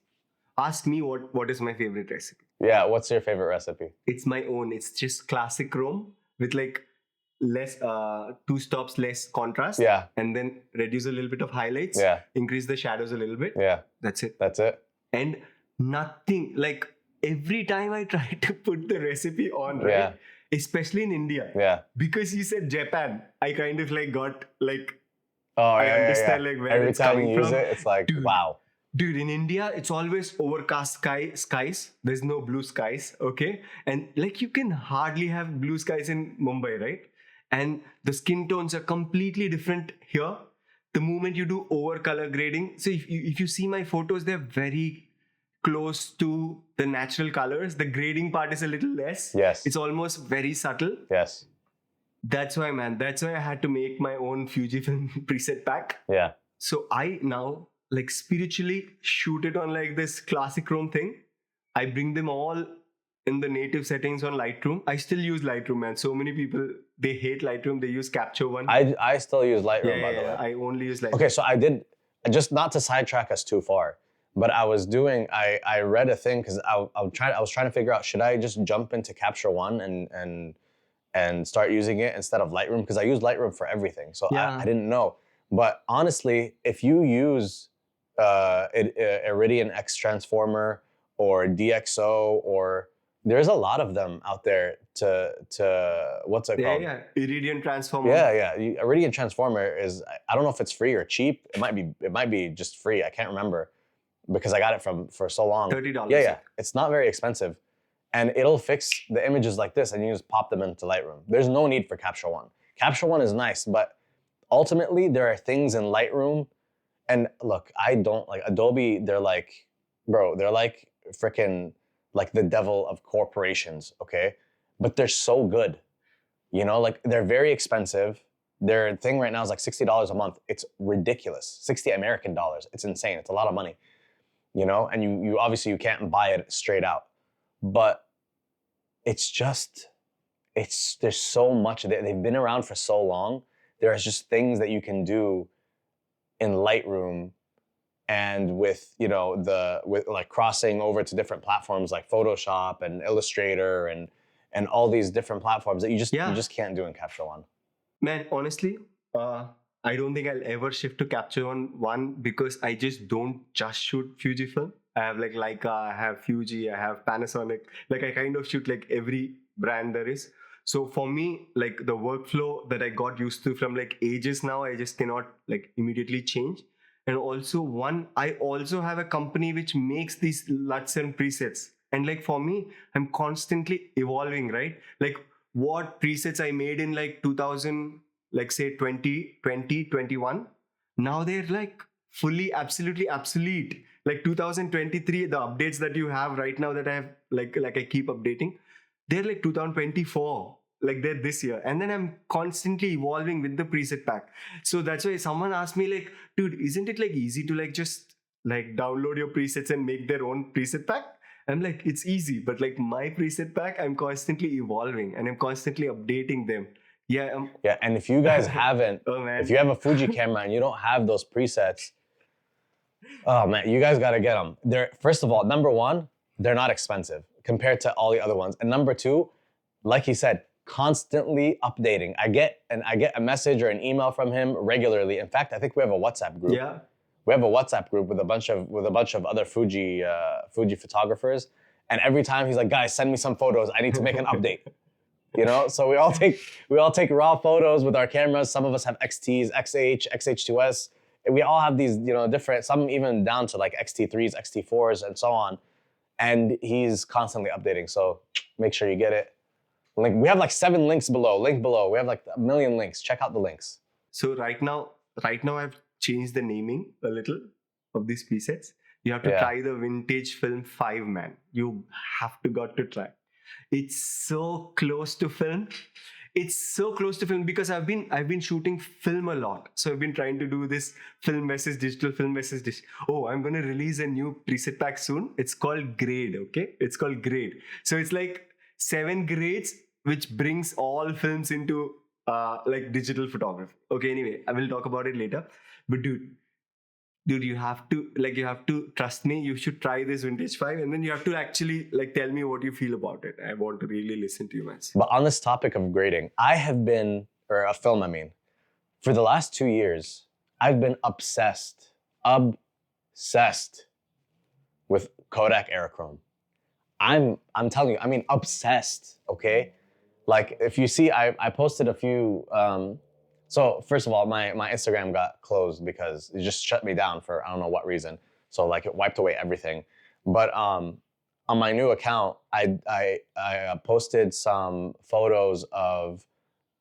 Speaker 1: Ask me what is my favorite recipe.
Speaker 2: Yeah. What's your favorite recipe?
Speaker 1: It's my own. It's just classic Chrome with like less, 2 stops less contrast.
Speaker 2: Yeah.
Speaker 1: And then reduce a little bit of highlights.
Speaker 2: Yeah.
Speaker 1: Increase the shadows a little bit.
Speaker 2: Yeah.
Speaker 1: That's it.
Speaker 2: That's it.
Speaker 1: And nothing, like every time I try to put the recipe on, right?
Speaker 2: Yeah.
Speaker 1: Especially in India.
Speaker 2: Yeah.
Speaker 1: Because you said Japan, I kind of like got like,
Speaker 2: Oh,
Speaker 1: I
Speaker 2: yeah,
Speaker 1: understand
Speaker 2: yeah.
Speaker 1: like where
Speaker 2: Every
Speaker 1: it's
Speaker 2: time
Speaker 1: coming
Speaker 2: you use
Speaker 1: from.
Speaker 2: it, it's like,
Speaker 1: Dude.
Speaker 2: wow.
Speaker 1: Dude, in India, it's always overcast skies. There's no blue skies, okay? And like you can hardly have blue skies in Mumbai, right? And the skin tones are completely different here. The moment you do over color grading, so if you see my photos, they're very close to the natural colors. The grading part is a little less.
Speaker 2: Yes.
Speaker 1: It's almost very subtle.
Speaker 2: Yes.
Speaker 1: That's why, man. That's why I had to make my own Fujifilm preset pack.
Speaker 2: Yeah.
Speaker 1: So I now like spiritually shoot it on like this classic chrome thing. I bring them all in the native settings on Lightroom. I still use Lightroom, man. So many people, they hate Lightroom. They use CaptureOne.
Speaker 2: I still use Lightroom, by the way.
Speaker 1: I only use Lightroom.
Speaker 2: Okay, so I did, just not to sidetrack us too far, but I was doing, I read a thing because I was trying to figure out, should I just jump into CaptureOne and start using it instead of Lightroom? Because I use Lightroom for everything. So
Speaker 1: Yeah.
Speaker 2: I didn't know. But honestly, if you use Iridian X Transformer or DxO, or there's a lot of them out there to what's it called?
Speaker 1: Yeah, Iridian Transformer.
Speaker 2: Yeah. Iridian Transformer is, I don't know if it's free or cheap. It might be just free. I can't remember because I got it for so long.
Speaker 1: $30.
Speaker 2: Yeah. It's not very expensive. And it'll fix the images like this and you just pop them into Lightroom. There's no need for CaptureOne. CaptureOne is nice, but ultimately there are things in Lightroom. And look, I don't like Adobe. They're like, bro, they're like freaking like the devil of corporations, okay? But they're so good. You know, like they're very expensive. Their thing right now is like $60 a month. It's ridiculous. 60 American dollars. It's insane. It's a lot of money. You know, and you obviously you can't buy it straight out. But it's just, there's so much. They've been around for so long. There's just things that you can do in Lightroom and with, you know, with like crossing over to different platforms like Photoshop and Illustrator and all these different platforms that you just can't do in CaptureOne.
Speaker 1: Man, honestly, I don't think I'll ever shift to CaptureOne because I just don't just shoot Fujifilm. I have like Leica, I have Fuji, I have Panasonic. Like I kind of shoot like every brand there is. So for me, like the workflow that I got used to from like ages now, I just cannot like immediately change. And also I also have a company which makes these LUTs and presets. And like for me, I'm constantly evolving, right? Like what presets I made in like 2000, like say 2020, 21, now they're like fully, absolutely obsolete. Like 2023, the updates that you have right now that I have, like I keep updating, they're like 2024, like they're this year. And then I'm constantly evolving with the preset pack. So that's why someone asked me like, dude, isn't it like easy to like just like download your presets and make their own preset pack? I'm like, it's easy, but like my preset pack, I'm constantly evolving and I'm constantly updating them. Yeah.
Speaker 2: Yeah, and if you guys haven't, if you have a Fuji camera and you don't have those presets, oh man, you guys gotta get them. They're, first of all, number one, they're not expensive compared to all the other ones. And number two, like he said, constantly updating. I get a message or an email from him regularly. In fact, I think we have a WhatsApp group.
Speaker 1: Yeah.
Speaker 2: We have a WhatsApp group with a bunch of other Fuji photographers, and every time he's like, "Guys, send me some photos. I need to make an update." You know, so we all take raw photos with our cameras. Some of us have XTs, XH, XH2S. We all have these, you know, different. Some even down to like XT3s, XT4s, and so on. And he's constantly updating. So make sure you get it. Link. We have like 7 links below. Link below. We have like 1 million links. Check out the links.
Speaker 1: So right now I've changed the naming a little of these presets. You have to try the Vintage Film 5, man. You got to try. It's so close to film. It's so close to film because I've been shooting film a lot. So I've been trying to do this film versus digital, film versus digital. Oh, I'm going to release a new preset pack soon. It's called Grade, okay? It's called Grade. So it's like 7 grades, which brings all films into like digital photography. Okay, anyway, I will talk about it later. But dude, you have to trust me. You should try this Vintage 5 and then you have to actually like tell me what you feel about it. I want to really listen to you, man.
Speaker 2: But on this topic of grading, I have been or a film, I mean. For the last 2 years, I've been obsessed with Kodak Aerochrome. I'm telling you, I mean, obsessed, okay? Like, if you see, I posted a few, so first of all, my Instagram got closed because it just shut me down for I don't know what reason. So like it wiped away everything. But on my new account, I posted some photos of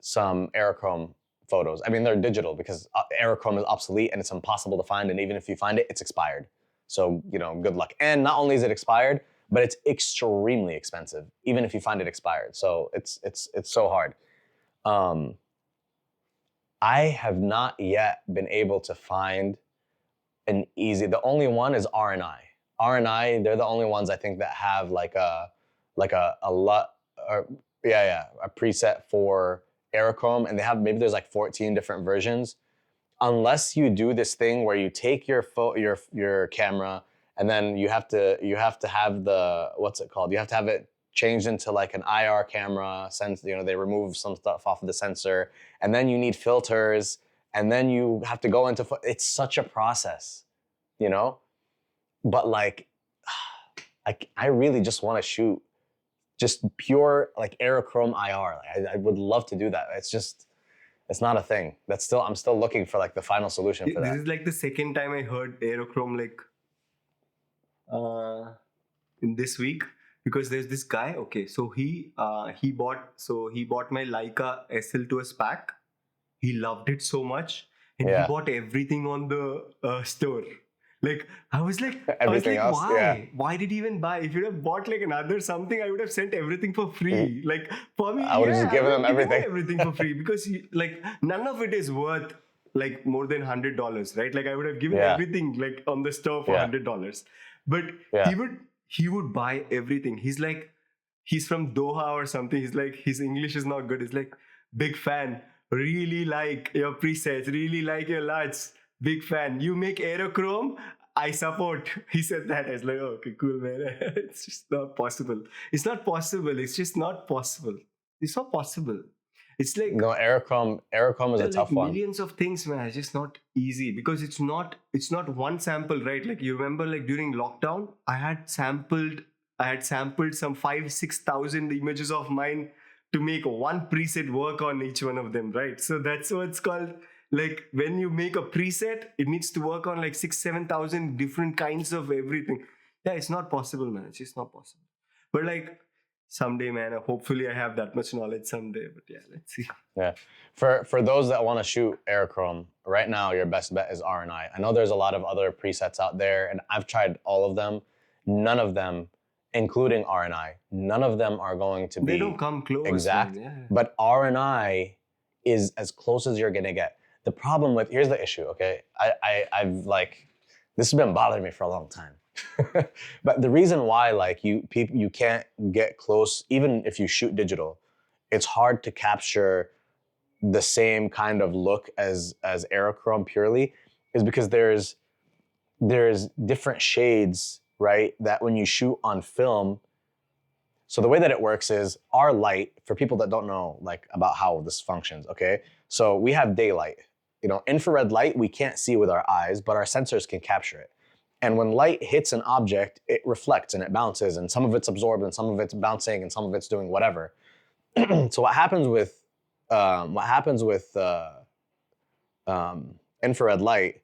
Speaker 2: some Aerochrome photos. I mean, they're digital because Aerochrome is obsolete and it's impossible to find. And even if you find it, it's expired. So, you know, good luck. And not only is it expired, but it's extremely expensive, even if you find it expired. So it's so hard. I have not yet been able to find an easy. The only one is R&I. R&I, they're the only ones I think that have like a lot, or a preset for Aerochrome, and they have, maybe there's like 14 different versions. Unless you do this thing where you take your camera and then you have to have the, what's it called? You have to have it changed into like an IR camera, since, you know, they remove some stuff off of the sensor, and then you need filters, and then you have to go into, it's such a process, you know? But like, I really just want to shoot just pure like Aerochrome IR. Like, I would love to do that. It's not a thing. I'm still looking for like the final solution for that.
Speaker 1: This is like the second time I heard Aerochrome like in this week, because there's this guy. Okay, so he bought my Leica SL2S pack. He loved it so much, and he bought everything on the store. Like I was like,
Speaker 2: else,
Speaker 1: why?
Speaker 2: yeah.
Speaker 1: Why did he even buy? If you'd have bought like another something, I would have sent everything for free. Like for me,
Speaker 2: I would have just given them everything.
Speaker 1: Everything for free, because like none of it is worth like more than $100, right? Like I would have given everything like on the store for $100, but he would buy everything. He's from Doha or something. He's like, his English is not good. He's like, big fan. Really like your presets. Really like your lights. Big fan. You make Aerochrome, I support. He said that. I was like, oh, okay, cool, man. It's just not possible. It's not possible. It's just not possible. It's not possible. It's like,
Speaker 2: no, Aerochrome is a tough one.
Speaker 1: Millions of things, man. It's just not easy, because it's not one sample, right? Like you remember, like during lockdown, I had sampled some 5,000-6,000 images of mine to make one preset work on each one of them, right? So that's what it's called. Like when you make a preset, it needs to work on like 6,000-7,000 different kinds of everything. Yeah, it's not possible, man. It's just not possible. But like someday, man, hopefully I have that much knowledge someday. But yeah, let's see.
Speaker 2: Yeah, for those that want to shoot Aerochrome, right now your best bet is R&I. I know there's a lot of other presets out there, and I've tried all of them. None of them, including R&I, none of them are going to be,
Speaker 1: they don't come close,
Speaker 2: exact.
Speaker 1: Man, yeah.
Speaker 2: But R&I is as close as you're gonna get. The problem with, here's the issue, okay? I've like, this has been bothering me for a long time. But the reason why like you can't get close, even if you shoot digital, it's hard to capture the same kind of look as Aerochrome purely, is because there's different shades, right? That when you shoot on film, so the way that it works is our light, for people that don't know like about how this functions, okay? So we have daylight. You know, infrared light we can't see with our eyes, but our sensors can capture it. And when light hits an object, it reflects and it bounces, and some of it's absorbed and some of it's bouncing and some of it's doing whatever. So what happens with infrared light,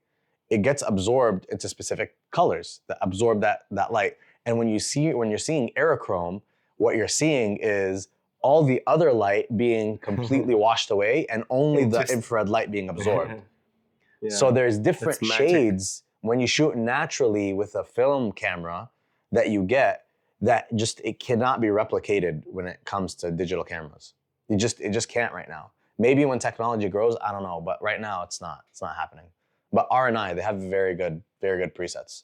Speaker 2: it gets absorbed into specific colors that absorb that light. And when you're seeing Aerochrome, what you're seeing is all the other light being completely washed away and only the infrared light being absorbed. Yeah. So there's different shades when you shoot naturally with a film camera that you get, that just, it cannot be replicated when it comes to digital cameras. It just can't right now. Maybe when technology grows, I don't know, but right now it's not happening. But R&I, they have very good presets.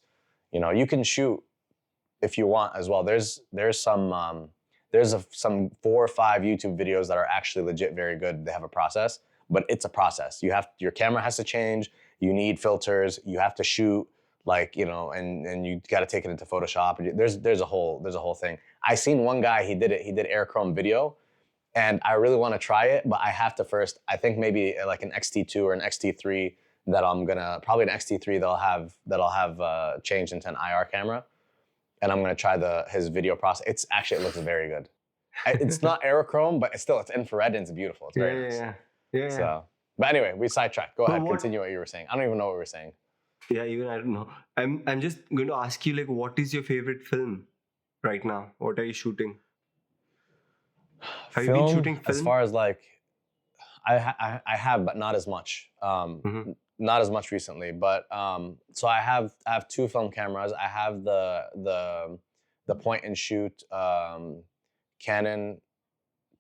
Speaker 2: You know, you can shoot if you want as well. There's some 4 or 5 YouTube videos that are actually legit very good. They have a process, but it's a process. Your camera has to change. You need filters. You have to shoot like, you know, and you got to take it into Photoshop. There's a whole thing. I seen one guy, he did Aerochrome video, and I really want to try it, but I have to first, I think maybe like an X-T2 or an X-T3 that I'm gonna, probably an X-T3 that'll have changed into an IR camera. And I'm gonna try his video process. It looks very good. It's not aerochrome, but it's infrared and it's beautiful. It's very nice.
Speaker 1: Yeah.
Speaker 2: So, but anyway, we sidetracked. Go
Speaker 1: But
Speaker 2: ahead,
Speaker 1: what-
Speaker 2: continue what you were saying. I don't even know what we were saying.
Speaker 1: Yeah, even I don't know. I'm just going to ask you, like, what is your favorite film right now? What are you shooting? Have you been shooting film?
Speaker 2: As far as like, I have, but not as much. Not as much recently, but so I have 2 film cameras. I have the point and shoot Canon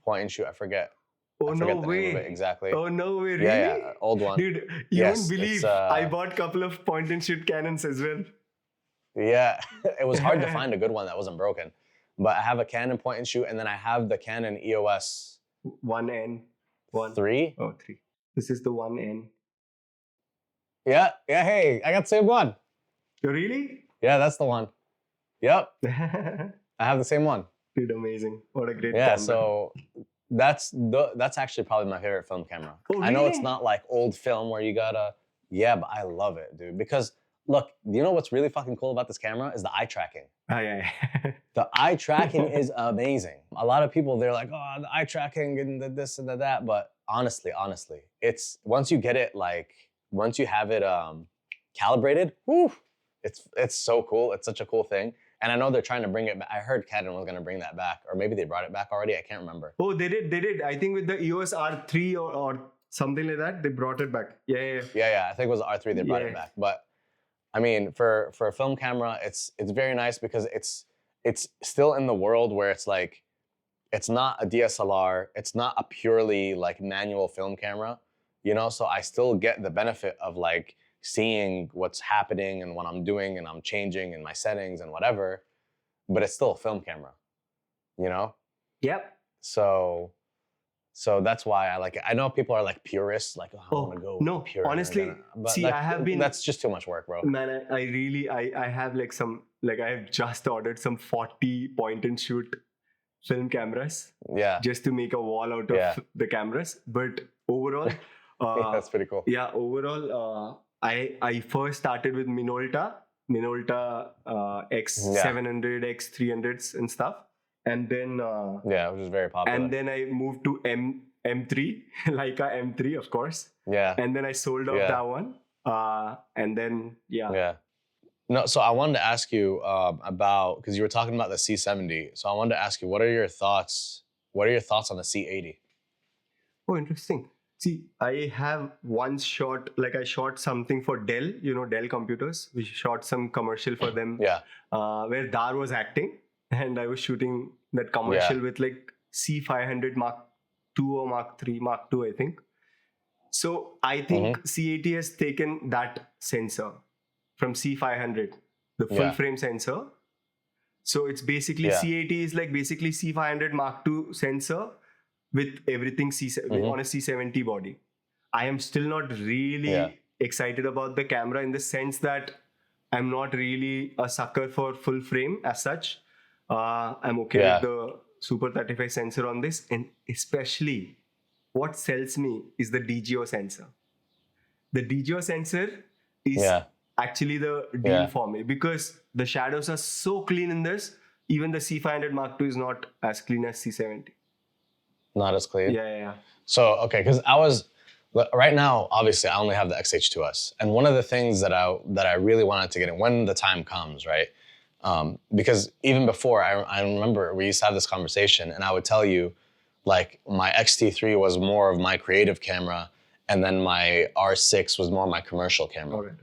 Speaker 2: point and shoot. I forget
Speaker 1: Oh,
Speaker 2: the
Speaker 1: no
Speaker 2: name of
Speaker 1: way.
Speaker 2: it exactly.
Speaker 1: Oh, no way, really?
Speaker 2: Yeah, old one.
Speaker 1: Dude, you
Speaker 2: Yes,
Speaker 1: won't believe
Speaker 2: it's,
Speaker 1: I bought a couple of point and shoot Canons as well.
Speaker 2: Yeah, it was hard to find a good one that wasn't broken. But I have a Canon point and shoot, and then I have the Canon EOS
Speaker 1: 1N. 1.
Speaker 2: 3.
Speaker 1: Oh, 3. This is the 1N.
Speaker 2: Yeah, hey, I got the same one.
Speaker 1: Really?
Speaker 2: Yeah, that's the one. Yep,
Speaker 1: Dude,
Speaker 2: I have the same one.
Speaker 1: amazing. What a great
Speaker 2: Yeah,
Speaker 1: camera.
Speaker 2: so that's actually probably my favorite film camera.
Speaker 1: Oh,
Speaker 2: I know it's
Speaker 1: really?
Speaker 2: not like old film where you gotta, yeah, but I love it, dude. Because look, you know what's really fucking cool about this camera is the eye tracking.
Speaker 1: Ah, yeah.
Speaker 2: The eye tracking is amazing. A lot of people, they're like, oh, the eye tracking and the this and the that. But honestly, it's once you get it, like, once you have it calibrated, whew, it's so cool. It's such a cool thing. And I know they're trying to bring it back. I heard Canon was going to bring that back, or maybe they brought it back already. I can't remember.
Speaker 1: Oh, they did. I think with the EOS R3 or something like that, they brought it back. Yeah.
Speaker 2: Yeah. I think it was the R3 they brought it back. But I mean, for a film camera, it's very nice because it's still in the world where it's like, it's not a DSLR. It's not a purely like manual film camera, you know? So I still get the benefit of like seeing what's happening and what I'm doing and I'm changing in my settings and whatever, but it's still a film camera, you know?
Speaker 1: Yep.
Speaker 2: So that's why I like it. I know people are like purists, like, oh, I want to go
Speaker 1: no,
Speaker 2: pure.
Speaker 1: honestly,
Speaker 2: but
Speaker 1: see,
Speaker 2: like,
Speaker 1: I have been...
Speaker 2: That's just too much work, bro.
Speaker 1: Man, I have like I have just ordered some 40 point and shoot film cameras.
Speaker 2: Yeah.
Speaker 1: Just to make a wall out of the cameras. But overall...
Speaker 2: that's pretty cool.
Speaker 1: Yeah, overall, I first started with Minolta X700, X300s and stuff. And then...
Speaker 2: which is very popular.
Speaker 1: And then I moved to M3, Leica M3, of course.
Speaker 2: Yeah.
Speaker 1: And then I sold off that one. And then,
Speaker 2: Yeah. No, so I wanted to ask you about, because you were talking about the C70. So I wanted to ask you, what are your thoughts on the C80?
Speaker 1: Oh, interesting. See, I have once shot, like I shot something for Dell, Dell computers. We shot some commercial for them.
Speaker 2: Yeah.
Speaker 1: Where Dar was acting. And I was shooting that commercial with like C500 Mark II or Mark III, Mark II, I think. So I think C80 has taken that sensor from C500, the full frame sensor. So it's basically C80 is like basically C500 Mark II sensor with everything on a C70 body. I am still not really excited about the camera in the sense that I'm not really a sucker for full frame as such. I'm okay with the Super 35 sensor on this, and especially what sells me is the DGO sensor. The DGO sensor is actually the deal for me because the shadows are so clean in this. Even the C500 Mark II is not as clean as C70.
Speaker 2: Not as clean?
Speaker 1: Yeah.
Speaker 2: So, okay, because right now, obviously, I only have the XH2S. And one of the things that I really wanted to get in when the time comes, right? Because even before, I remember we used to have this conversation and I would tell you, like, my X-T3 was more of my creative camera and then my R6 was more my commercial camera.
Speaker 1: All right.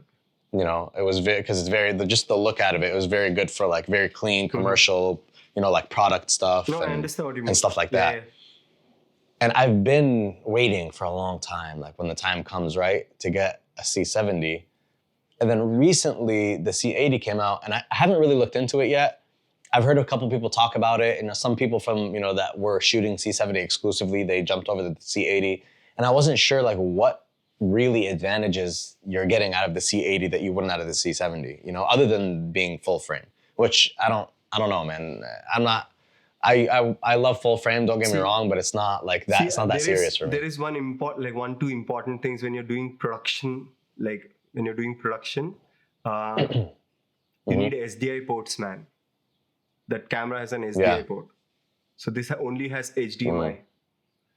Speaker 2: You know, it was because just the look out of it was very good for like very clean commercial, like product stuff
Speaker 1: I understand what you mean.
Speaker 2: And stuff like that. And I've been waiting for a long time, like when the time comes, right, to get a C70. And then recently the C80 came out and I haven't really looked into it yet. I've heard a couple people talk about it and some people from, that were shooting C70 exclusively, they jumped over to the C80. And I wasn't sure like what really advantages you're getting out of the C80 that you wouldn't out of the C70, other than being full frame, which I don't know, man. I'm not I love full frame. Don't get me
Speaker 1: See-
Speaker 2: wrong, but it's not like that. It's not that serious for me.
Speaker 1: There is two important things when you're doing production. Like when you're doing production, you need SDI ports, man. That camera has an SDI port. So this only has HDMI.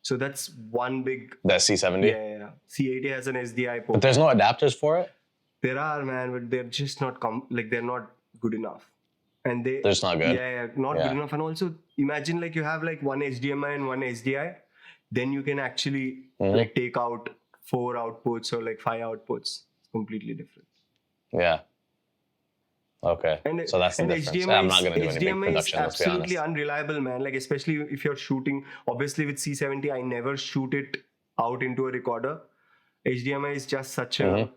Speaker 1: So that's one big.
Speaker 2: That C70.
Speaker 1: Yeah. C80 has an SDI port.
Speaker 2: But there's no adapters for it.
Speaker 1: There are, man, but they're just not they're not good enough. And they're
Speaker 2: just not good.
Speaker 1: Yeah, not good enough. And also imagine like you have like one HDMI and one SDI, then you can actually like take out 4 outputs or like 5 outputs. It's completely different.
Speaker 2: Yeah. Okay. So that's the difference.
Speaker 1: HDMI
Speaker 2: I'm not going to do any big
Speaker 1: HDMI
Speaker 2: production,
Speaker 1: is
Speaker 2: let's be honest.
Speaker 1: absolutely unreliable, man. Like especially if you're shooting, obviously with C70, I never shoot it out into a recorder. HDMI is just such a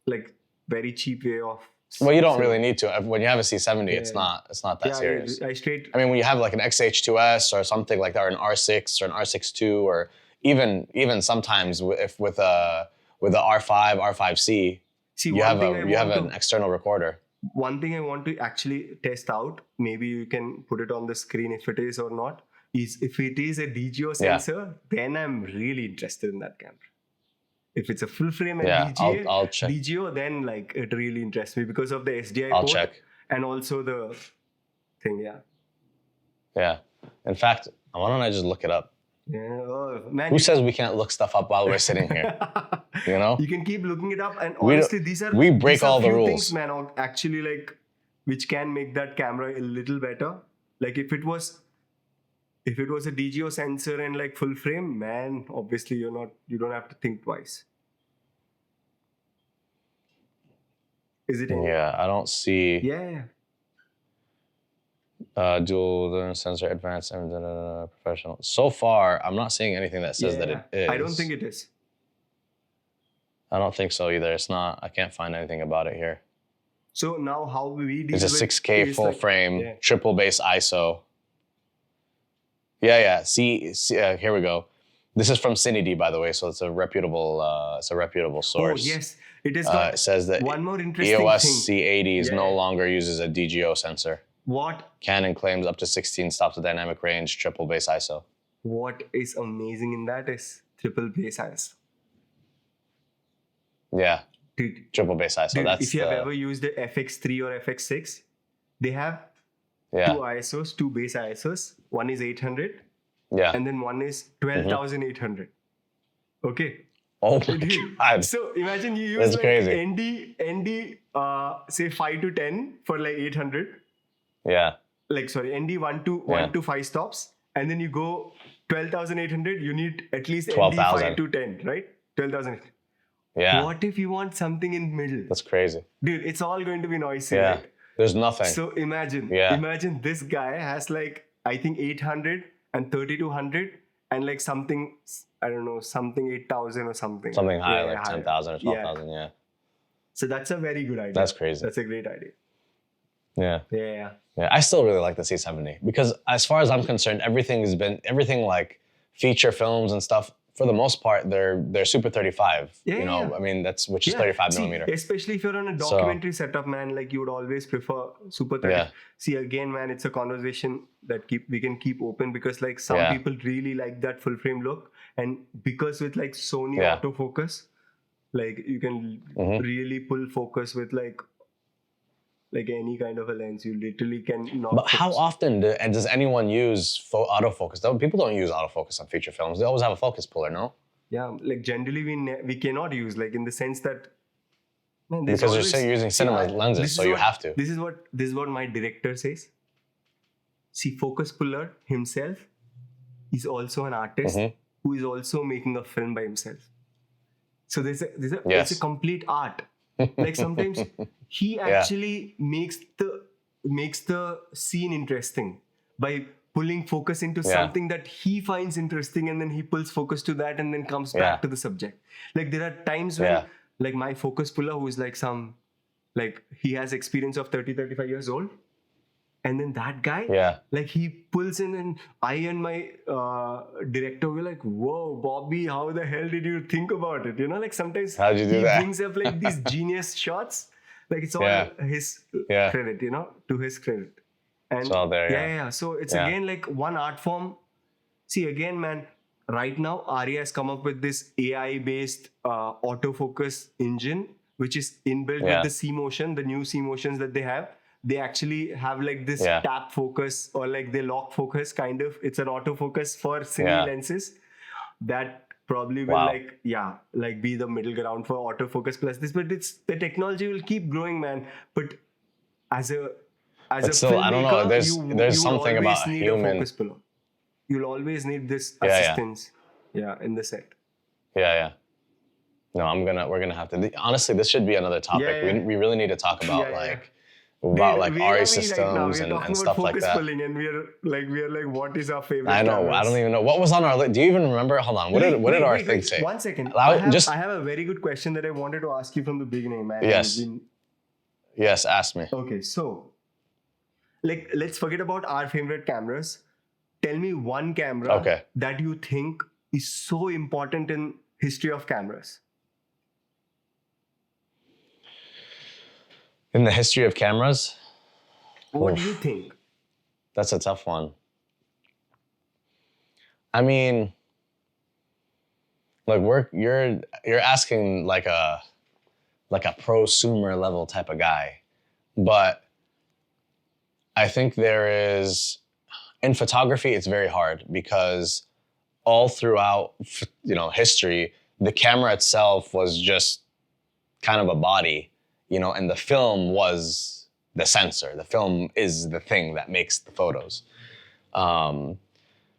Speaker 1: like very cheap way of.
Speaker 2: Well, you don't really need to. When you have a C70, it's not that serious. I mean, when you have like an XH2S or something like that, or an R6 or an R6 II, or even sometimes with a R5, R5C, you have an external recorder.
Speaker 1: One thing I want to actually test out, maybe you can put it on the screen if it is or not, is if it is a DGO sensor, then I'm really interested in that camera. If it's a full frame and
Speaker 2: I'll check.
Speaker 1: DGO, then like it really interests me because of the SDI
Speaker 2: I'll
Speaker 1: port
Speaker 2: check.
Speaker 1: And also the thing,
Speaker 2: Yeah. In fact, why don't I just look it up?
Speaker 1: Yeah, oh, man.
Speaker 2: Who says we can't look stuff up while we're sitting here? You know?
Speaker 1: You can keep looking it up, and honestly,
Speaker 2: we break all the rules.
Speaker 1: Things, man, actually, like, which can make that camera a little better. Like if it was a DGO sensor and like full frame, man, obviously you don't have to think twice. Is it?
Speaker 2: Yeah, I don't see.
Speaker 1: Yeah.
Speaker 2: Dual sensor, advanced, and professional. So far, I'm not seeing anything that says that it is.
Speaker 1: I don't think it is.
Speaker 2: I don't think so either. It's not. I can't find anything about it here.
Speaker 1: So now how we deal
Speaker 2: It's a 6K full frame, triple base ISO. Yeah. See, here we go. This is from CineD, by the way, so it's a reputable source.
Speaker 1: Oh yes, it is. Got
Speaker 2: it says that
Speaker 1: one more interesting
Speaker 2: EOS
Speaker 1: thing.
Speaker 2: C80 no longer uses a DGO sensor.
Speaker 1: What?
Speaker 2: Canon claims up to 16 stops of dynamic range, triple base ISO.
Speaker 1: What is amazing in that is triple base ISO.
Speaker 2: Yeah.
Speaker 1: Dude,
Speaker 2: triple base ISO.
Speaker 1: Dude,
Speaker 2: that's
Speaker 1: if you have ever used the FX3 or FX6, they have 2 ISOs, 2 base ISOs. One is 800, and then one is 12,800. Okay.
Speaker 2: Oh my God.
Speaker 1: So imagine you use ND say 5 to 10 for like 800.
Speaker 2: Yeah.
Speaker 1: Like sorry, ND 1 to 5 stops, and then you go 12,800. You need at least
Speaker 2: 12,000.
Speaker 1: ND 5 to 10, right? 12,000.
Speaker 2: Yeah.
Speaker 1: What if you want something in the middle?
Speaker 2: That's crazy.
Speaker 1: Dude, it's all going to be noisy,
Speaker 2: Yeah.
Speaker 1: right?
Speaker 2: There's nothing.
Speaker 1: So imagine this guy has like, I think 800 and 3200 and like something, I don't know, something 8,000 or something.
Speaker 2: Something high, like 10,000 or 12,000, yeah.
Speaker 1: So that's a very good idea.
Speaker 2: That's crazy.
Speaker 1: That's a great idea.
Speaker 2: Yeah. I still really like the C70 because as far as I'm concerned, everything like feature films and stuff, for the most part, they're Super 35. I mean, which is 35 millimeter.
Speaker 1: Especially if you're on a documentary setup, man, like you would always prefer Super 35.
Speaker 2: Yeah.
Speaker 1: See, again, man, it's a conversation that we can keep open because like some people really like that full frame look. And because with like Sony autofocus, like you can really pull focus with like any kind of a lens. You literally can not.
Speaker 2: But how often does anyone use autofocus? People don't use autofocus on feature films. They always have a focus puller, no?
Speaker 1: Yeah, like generally we cannot use, like in the sense that
Speaker 2: because you're using cinema lenses, so you have to.
Speaker 1: This is what my director says. See, focus puller himself is also an artist who is also making a film by himself. So it's a complete art. Like sometimes he actually makes the scene interesting by pulling focus into something that he finds interesting, and then he pulls focus to that and then comes back to the subject. Like there are times when like my focus puller, who is like he has experience of 35 years old, and then that guy like he pulls in, and I and my director were like, whoa, Bobby, how the hell did you think about it? Like sometimes
Speaker 2: how'd you do that?
Speaker 1: He brings up like these genius shots. Like it's all his credit, to his credit. And
Speaker 2: It's all there,
Speaker 1: yeah. So it's
Speaker 2: Yeah.
Speaker 1: again like one art form. See, again, man, right now, Arya has come up with this AI based autofocus engine, which is inbuilt
Speaker 2: Yeah.
Speaker 1: with the C motion, the new C motions that they have. They actually have like this
Speaker 2: Yeah.
Speaker 1: tap focus or like they lock focus kind of. It's an autofocus for single
Speaker 2: Yeah.
Speaker 1: lenses that probably will
Speaker 2: Wow.
Speaker 1: like be the middle ground for autofocus plus this. But it's the technology will keep growing, man. But as a
Speaker 2: But still, I don't know.
Speaker 1: filmmaker,
Speaker 2: There's
Speaker 1: you will
Speaker 2: something
Speaker 1: always
Speaker 2: about a
Speaker 1: need a
Speaker 2: human.
Speaker 1: focus puller. You'll always need this
Speaker 2: Yeah, yeah.
Speaker 1: assistance. In the set.
Speaker 2: Yeah. No, we're gonna have to. Honestly, this should be another topic.
Speaker 1: Yeah.
Speaker 2: We really need to talk about
Speaker 1: Yeah.
Speaker 2: about like
Speaker 1: Where are we
Speaker 2: RE
Speaker 1: right
Speaker 2: systems
Speaker 1: now? We're talking
Speaker 2: and
Speaker 1: about
Speaker 2: stuff like
Speaker 1: focus
Speaker 2: that.
Speaker 1: pulling, and we're like, what is our favorite?
Speaker 2: I know.
Speaker 1: Cameras?
Speaker 2: I don't even know what was on our list. Do you even remember? Hold on. What did our thing say?
Speaker 1: 1 second.
Speaker 2: Allow-
Speaker 1: I have a very good question that I wanted to ask you from the beginning, man.
Speaker 2: Yes. Yes. Ask me.
Speaker 1: Okay, so like let's forget about our favorite cameras. Tell me one camera that you think is so important in history of cameras.
Speaker 2: In the history of cameras,
Speaker 1: What do you think?
Speaker 2: that's a tough one. I mean, like you're asking like a prosumer level type of guy, but I think there is in photography it's very hard because all throughout history the camera itself was just kind of a body, and the film was the sensor. The film is the thing that makes the photos.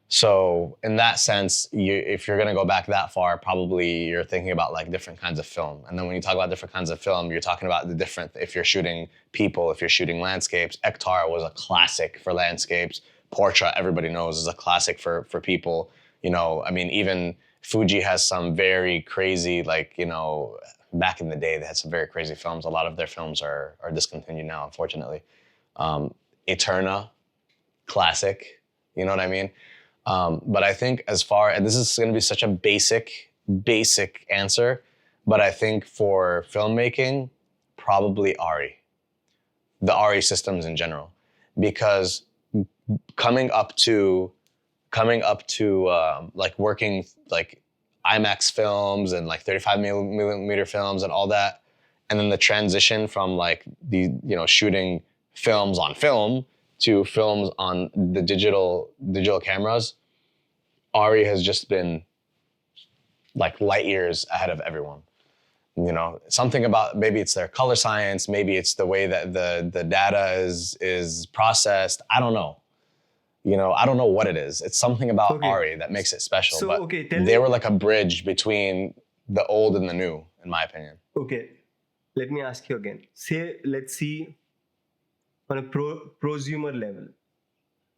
Speaker 2: So in that sense, if you're gonna go back that far, probably you're thinking about like different kinds of film. And then when you talk about different kinds of film, you're talking about the different, if you're shooting people, if you're shooting landscapes, Ektar was a classic for landscapes. Portra, everybody knows, is a classic for people. I mean, even Fuji has some very crazy, like, back in the day, they had some very crazy films. A lot of their films are discontinued now, unfortunately. Eterna, classic, you know what I mean? But I think and this is going to be such a basic answer, but I think for filmmaking, probably ARRI, the ARRI systems in general, because coming up to like working like IMAX films and like 35 millimeter films and all that, and then the transition from like the shooting films on film to films on the digital cameras, ARRI has just been like light years ahead of everyone. Something about, maybe it's their color science, maybe it's the way that the data is processed. I don't know. I don't know what it is. It's something about ARRI that makes it special.
Speaker 1: So,
Speaker 2: but they were like a bridge between the old and the new, in my opinion.
Speaker 1: Okay, let me ask you again. Let's see on a prosumer level,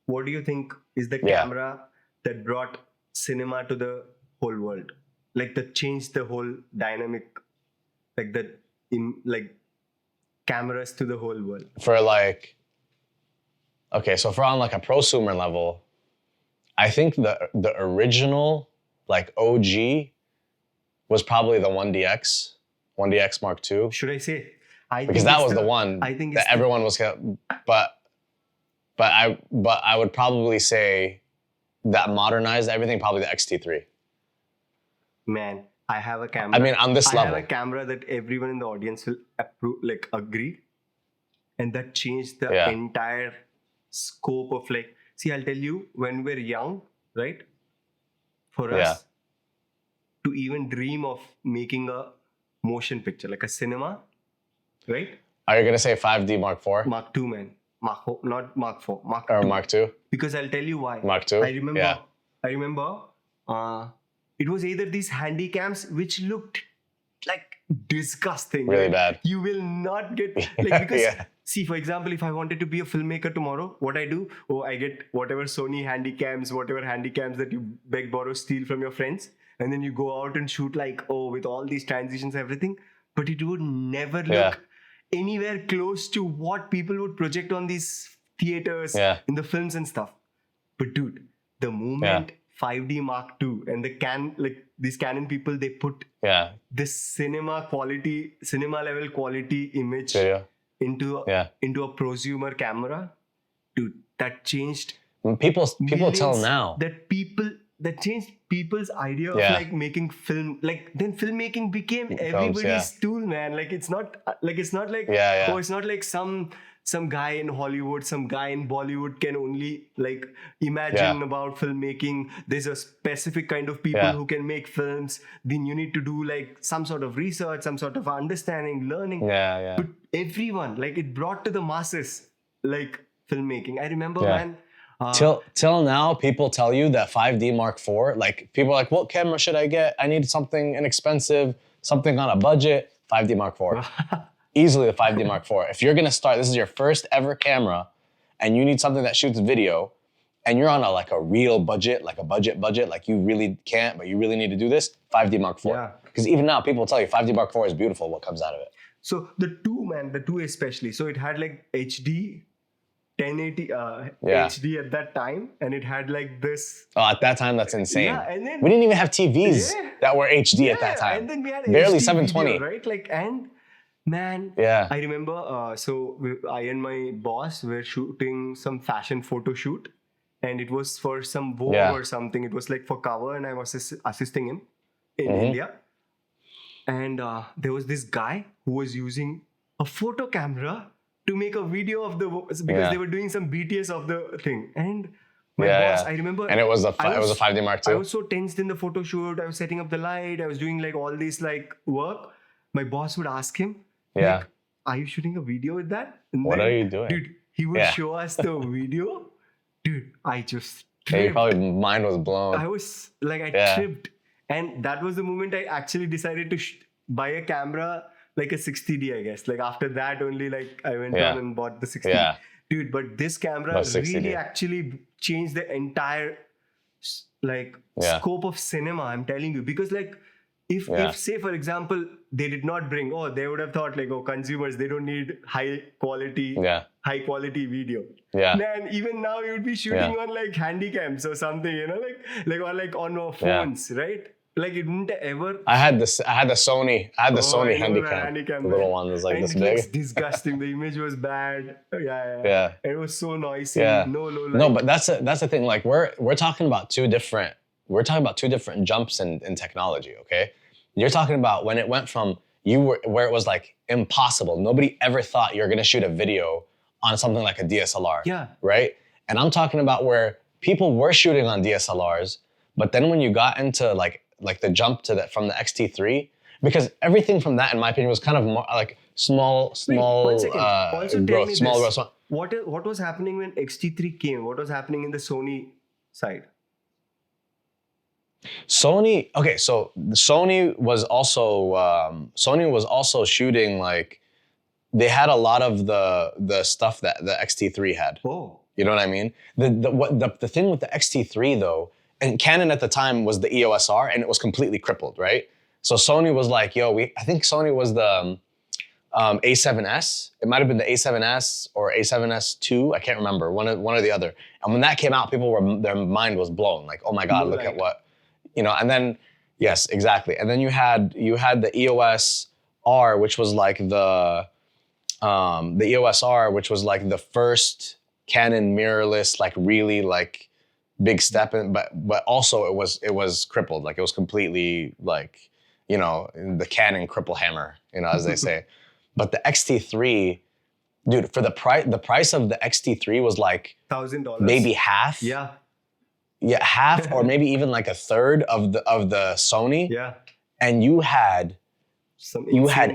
Speaker 1: what do you think is the camera that brought cinema to the whole world? Like that changed the whole dynamic, like that in like cameras to the whole world.
Speaker 2: For like, okay, so for on like a prosumer level, I think the original like OG was probably the 1DX Mark II.
Speaker 1: Should I say?
Speaker 2: Because that was the one that everyone was, but I would probably say that modernized everything, probably the X-T3.
Speaker 1: Man, I have a camera.
Speaker 2: I mean, on this level.
Speaker 1: I have a camera that everyone in the audience will agree. And that changed the entire scope of like, see, I'll tell you, when we're young, right? For us to even dream of making a motion picture, like a cinema, right?
Speaker 2: Are you going to say 5D Mark IV?
Speaker 1: Mark II, man. Not Mark IV. Mark
Speaker 2: or
Speaker 1: II.
Speaker 2: Mark II?
Speaker 1: Because I'll tell you why.
Speaker 2: Mark II?
Speaker 1: I remember it was either these handy cams which looked like disgusting.
Speaker 2: Really bad.
Speaker 1: You will not get, like, because see, for example, if I wanted to be a filmmaker tomorrow, what I do, I get whatever Sony handy cams that you beg, borrow, steal from your friends. And then you go out and shoot like, with all these transitions, everything. But it would never look anywhere close to what people would project on these theaters in the films and stuff. But dude, the moment 5D Mark II and these Canon people, they put this cinema level quality image into a prosumer camera, dude, that changed
Speaker 2: People tell
Speaker 1: millions,
Speaker 2: now.
Speaker 1: that changed people's idea of
Speaker 2: Yeah.
Speaker 1: like making film. Like then filmmaking became
Speaker 2: Films,
Speaker 1: everybody's tool, man. Like it's not like
Speaker 2: Yeah.
Speaker 1: oh, it's not like some guy in Hollywood, some guy in Bollywood can only like imagine about filmmaking. There's a specific kind of people who can make films. Then you need to do like some sort of research, some sort of understanding, learning.
Speaker 2: Yeah.
Speaker 1: But everyone, like it brought to the masses like filmmaking. I remember, man.
Speaker 2: Till now, people tell you that 5D Mark IV, like people are like, what camera should I get? I need something inexpensive, something on a budget. 5D Mark IV. Easily the 5D Mark IV. If you're gonna start, this is your first ever camera, and you need something that shoots video, and you're on a real budget, like a budget, like you really can't, but you really need to do this, 5D Mark IV.
Speaker 1: Yeah.
Speaker 2: Because even now, people tell you 5D Mark IV is beautiful, what comes out of it.
Speaker 1: So the two especially. So it had like HD 1080 HD at that time, and it had like this.
Speaker 2: Oh, at that time, that's insane.
Speaker 1: Yeah, and then
Speaker 2: we didn't even have TVs that were HD at that time.
Speaker 1: And then we had
Speaker 2: barely
Speaker 1: HD
Speaker 2: 720,
Speaker 1: video, right? Like, and man, I remember. I and my boss were shooting some fashion photo shoot, and it was for some Vogue or something. It was like for cover, and I was assisting him in India. And there was this guy who was using a photo camera to make a video of because they were doing some BTS of the thing. And my boss, I remember,
Speaker 2: and it was a 5D Mark II.
Speaker 1: I was so tensed in the photo shoot. I was setting up the light. I was doing like all this like work. My boss would ask him, like, "Are you shooting a video with that?" And
Speaker 2: what are you doing,
Speaker 1: dude? He would show us the video. Dude, I just tripped.
Speaker 2: Your probably mind was blown.
Speaker 1: I was like, I tripped, and that was the moment I actually decided to buy a camera. Like a 60D, I guess. Like after that only, like I went on and bought the 60. Dude, but this camera really actually changed the entire like scope of cinema. I'm telling you, because like if say for example they did not bring, they would have thought like, consumers, they don't need high quality video. Man, even now you would be shooting on like handy cams or something, like on our phones, right? Like it wouldn't ever.
Speaker 2: I had the Sony Sony Handycam. The little one was like this big.
Speaker 1: It's disgusting. The image was bad. Yeah. It was so noisy.
Speaker 2: No, but that's the thing. Like we're talking about two different jumps in technology. Okay, you're talking about when it went from where it was like impossible. Nobody ever thought you're gonna shoot a video on something like a DSLR.
Speaker 1: Yeah.
Speaker 2: Right. And I'm talking about where people were shooting on DSLRs, but then when you got into like the jump to that from the X-T3, because everything from that, in my opinion, was kind of more like small growth.
Speaker 1: What was happening when X-T3 came? What was happening in the Sony side?
Speaker 2: Sony was also shooting like they had a lot of the stuff that the X-T3 had.
Speaker 1: Oh,
Speaker 2: you know what I mean? The thing with the X-T3 though. And Canon at the time was the EOS R, and it was completely crippled, right? So Sony was like, I think Sony was the A7S. It might have been the A7S or A7S II. I can't remember, one or the other. And when that came out, their mind was blown. Like, oh my God, look at what, and then, yes, exactly. And then you had the EOS R, which was like the EOS R, which was like the first Canon mirrorless, like really like, big step in, but also it was crippled. Like it was completely like, the Canon cripple hammer, as they say. But the X-T3, dude, for the price of the X-T3 was like
Speaker 1: $1,000,
Speaker 2: maybe half.
Speaker 1: Yeah,
Speaker 2: half or maybe even like a third of the Sony.
Speaker 1: Yeah,
Speaker 2: and you had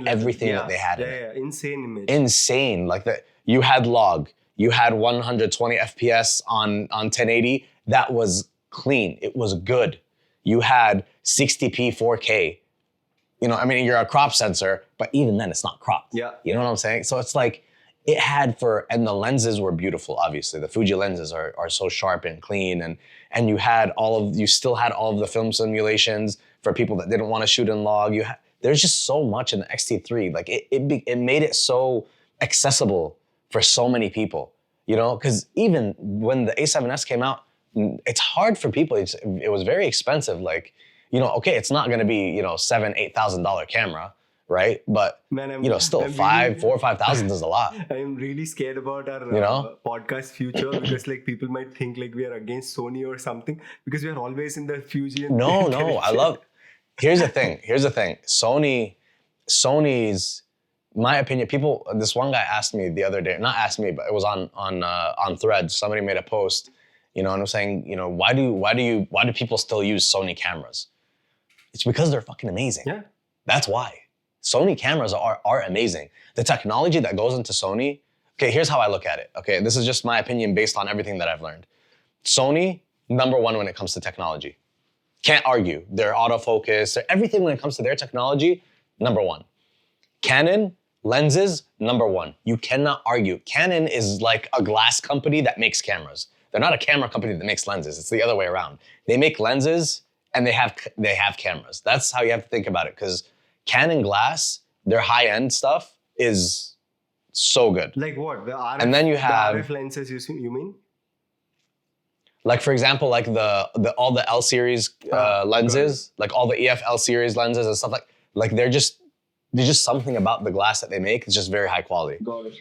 Speaker 2: everything that they had.
Speaker 1: Insane image.
Speaker 2: Insane, like that. You had log. You had 120 FPS on 1080. That was clean. It was good. You had 60p 4K. You're a crop sensor, but even then it's not cropped.
Speaker 1: Yeah.
Speaker 2: You know what I'm saying? So it's like, it had and the lenses were beautiful, obviously. The FUJI lenses are so sharp and clean. And you still had all of the film simulations for people that didn't want to shoot in log. There's just so much in the X-T3. Like it made it so accessible for so many people, because even when the A7S came out, it's hard for people. It was very expensive. Like, okay, it's not going to be, $7,000-8,000 camera, right? But
Speaker 1: Man,
Speaker 2: still
Speaker 1: I'm
Speaker 2: 4 or 5,000 is a lot.
Speaker 1: I'm really scared about our podcast future because like people might think like we are against Sony or something because we are always in the FUJI and
Speaker 2: No, I love. Here's the thing. Sony's, my opinion. People. This one guy asked me the other day. Not asked me, but it was on Threads. Somebody made a post, and I'm saying, why do people still use Sony cameras? It's because they're fucking amazing.
Speaker 1: Yeah.
Speaker 2: That's why. Sony cameras are amazing. The technology that goes into Sony. Okay, here's how I look at it. Okay, this is just my opinion based on everything that I've learned. Sony, number one when it comes to technology. Can't argue. Their autofocus, everything when it comes to their technology, number one. Canon, lenses, number one. You cannot argue. Canon is like a glass company that makes cameras. They're not a camera company that makes lenses. It's the other way around. They make lenses and they have cameras. That's how you have to think about it, because Canon glass, their high-end stuff is so good.
Speaker 1: Like what? The RF,
Speaker 2: and then you have
Speaker 1: the RF lenses you mean?
Speaker 2: Like, for example, like all the L series lenses, like all the EF L series lenses and stuff like there's just something about the glass that they make. It's just very high quality.
Speaker 1: Got it.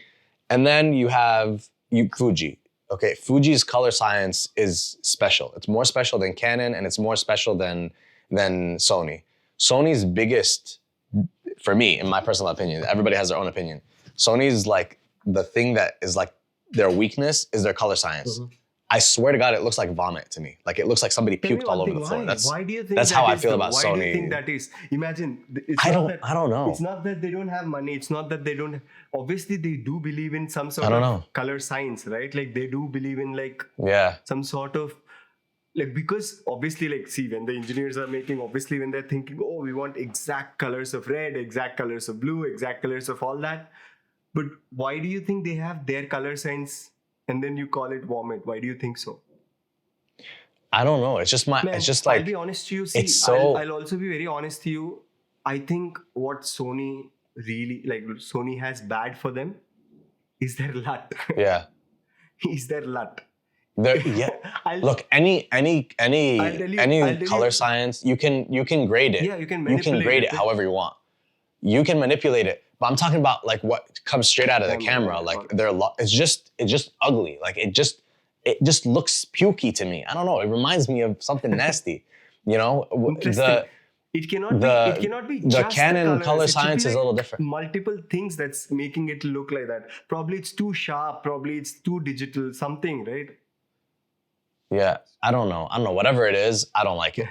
Speaker 2: And then you have Fuji. Okay, Fuji's color science is special. It's more special than Canon, and it's more special than Sony. Sony's biggest, for me, in my personal opinion, everybody has their own opinion. Sony's like the thing that is like their weakness is their color science. Mm-hmm. I swear to God, it looks like vomit to me. Like it looks like somebody puked all over the floor.
Speaker 1: Why do you think
Speaker 2: that's how I feel about Sony?
Speaker 1: Why do you think that is? Imagine.
Speaker 2: I don't know.
Speaker 1: It's not that they don't have money. It's not that they don't. Obviously, they do believe in some sort of color science, right? Like they do believe in like some sort of like, because obviously like see when the engineers are making, obviously when they're thinking, oh, we want exact colors of red, exact colors of blue, exact colors of all that. But why do you think they have their color science? And then you call it vomit. Why do you think so?
Speaker 2: I don't know. It's just it's just like.
Speaker 1: I'll be honest to you. See, I'll also be very honest to you. I think what Sony has bad for them is their LUT.
Speaker 2: Yeah.
Speaker 1: Is their LUT.
Speaker 2: Look, any color science, you can grade it.
Speaker 1: Yeah, you can manipulate
Speaker 2: it however you want. You can manipulate it. But I'm talking about like what comes straight out of the camera. Like it's just ugly. Like it just looks pukey to me. I don't know. It reminds me of something nasty.
Speaker 1: Interesting. It cannot be
Speaker 2: the
Speaker 1: just
Speaker 2: Canon
Speaker 1: the
Speaker 2: color science is a little different.
Speaker 1: Multiple things that's making it look like that. Probably it's too sharp. Probably it's too digital. Something, right?
Speaker 2: Yeah, I don't know. Whatever it is, I don't like it.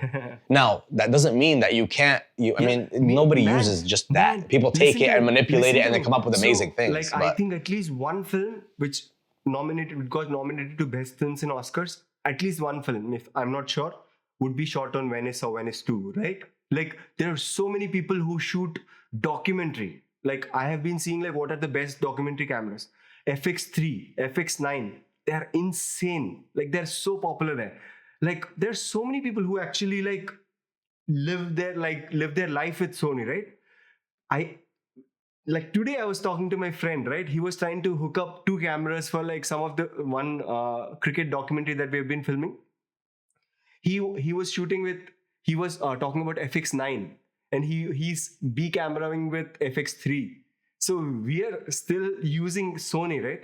Speaker 2: Now, that doesn't mean that you can't. Nobody uses just that. People take it and manipulate it, and they come up with amazing things.
Speaker 1: I think at least one film which got nominated to best films in Oscars. At least one film, if I'm not sure, would be shot on Venice or Venice 2, right? Like there are so many people who shoot documentary. Like I have been seeing like what are the best documentary cameras? FX3, FX9. They're insane. Like they're so popular there. Like there's so many people who actually like live their life with Sony, right? Today I was talking to my friend, right? He was trying to hook up 2 cameras for like some of the one cricket documentary that we have been filming. He was talking about FX9 and he's B cameraing with FX3. So we are still using Sony, right?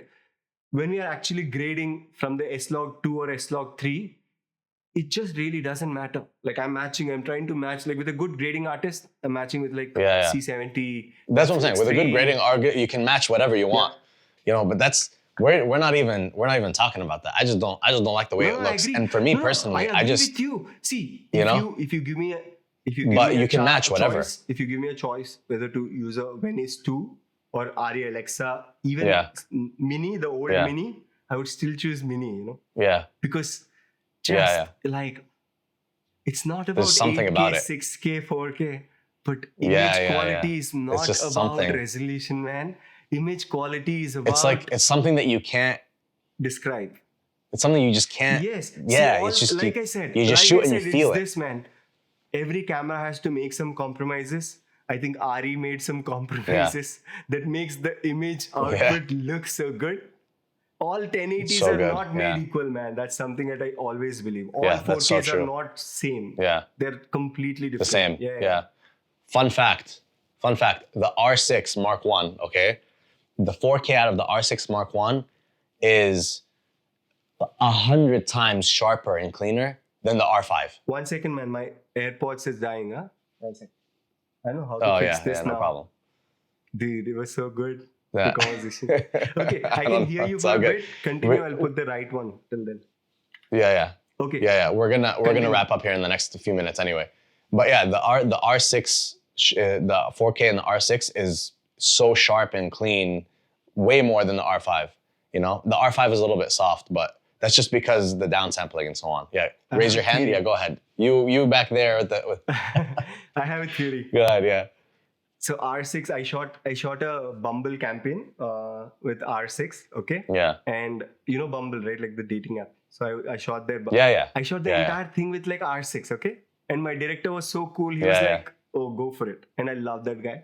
Speaker 1: When we are actually grading from the S-Log2 or S-Log3, it just really doesn't matter. Like I'm trying to match like with a good grading artist, I'm matching with like C70.
Speaker 2: That's what I'm saying. With a good grading artist, you can match whatever you want. But that's we're not even talking about that. I just don't like the way it looks. And for me personally,
Speaker 1: I agree with you. See, if you give me
Speaker 2: match whatever.
Speaker 1: If you give me a choice whether to use a Venice 2 or Arri Alexa, even Mini, the old Mini, I would still choose Mini,
Speaker 2: Yeah.
Speaker 1: Because like, it's not about 8K, 6K, 4K, but image quality is not about resolution, man. Image quality is about...
Speaker 2: It's something that you can't...
Speaker 1: describe.
Speaker 2: It's something you just can't...
Speaker 1: Yes.
Speaker 2: Yeah,
Speaker 1: See,
Speaker 2: it's just...
Speaker 1: like I said,
Speaker 2: you just shoot and you feel it.
Speaker 1: This, man. Every camera has to make some compromises. I think Ari made some compromises that makes the image output look so good. All 1080s are not made equal, man. That's something that I always believe. All 4Ks are not same.
Speaker 2: Yeah.
Speaker 1: They're completely different.
Speaker 2: The same. Yeah. Fun fact fun fact, the R6 Mark 1, okay? The 4K out of the R6 Mark 1 is 100 times sharper and cleaner than the R5.
Speaker 1: 1 second, man. My AirPods is dying, huh? 1 second. I don't know how to
Speaker 2: Oh
Speaker 1: fix
Speaker 2: yeah,
Speaker 1: this
Speaker 2: yeah,
Speaker 1: now.
Speaker 2: no problem.
Speaker 1: Dude, it was so good.
Speaker 2: Yeah.
Speaker 1: The conversation. Okay, I
Speaker 2: don't
Speaker 1: can hear
Speaker 2: know,
Speaker 1: you
Speaker 2: it's
Speaker 1: for
Speaker 2: all
Speaker 1: a
Speaker 2: good.
Speaker 1: bit. Continue. I'll put the right one till then.
Speaker 2: Yeah.
Speaker 1: Okay.
Speaker 2: Yeah. We're gonna
Speaker 1: Continue.
Speaker 2: wrap up here in the next few minutes anyway. But yeah, the R6, the 4K in the R6 is so sharp and clean, way more than the R5. You know, the R5 is a little bit soft, but that's just because the downsampling and so on. Yeah, raise your hand. Yeah, go ahead. You back there with
Speaker 1: I have a theory.
Speaker 2: Go ahead. Yeah.
Speaker 1: So R6, I shot a Bumble campaign with R6. Okay.
Speaker 2: Yeah.
Speaker 1: And you know Bumble, right? Like the dating app. So I shot there.
Speaker 2: Yeah.
Speaker 1: I shot the
Speaker 2: Yeah,
Speaker 1: entire thing with like R6. Okay. And my director was so cool. He
Speaker 2: Yeah,
Speaker 1: was
Speaker 2: yeah.
Speaker 1: like, "Oh, go for it." And I love that guy.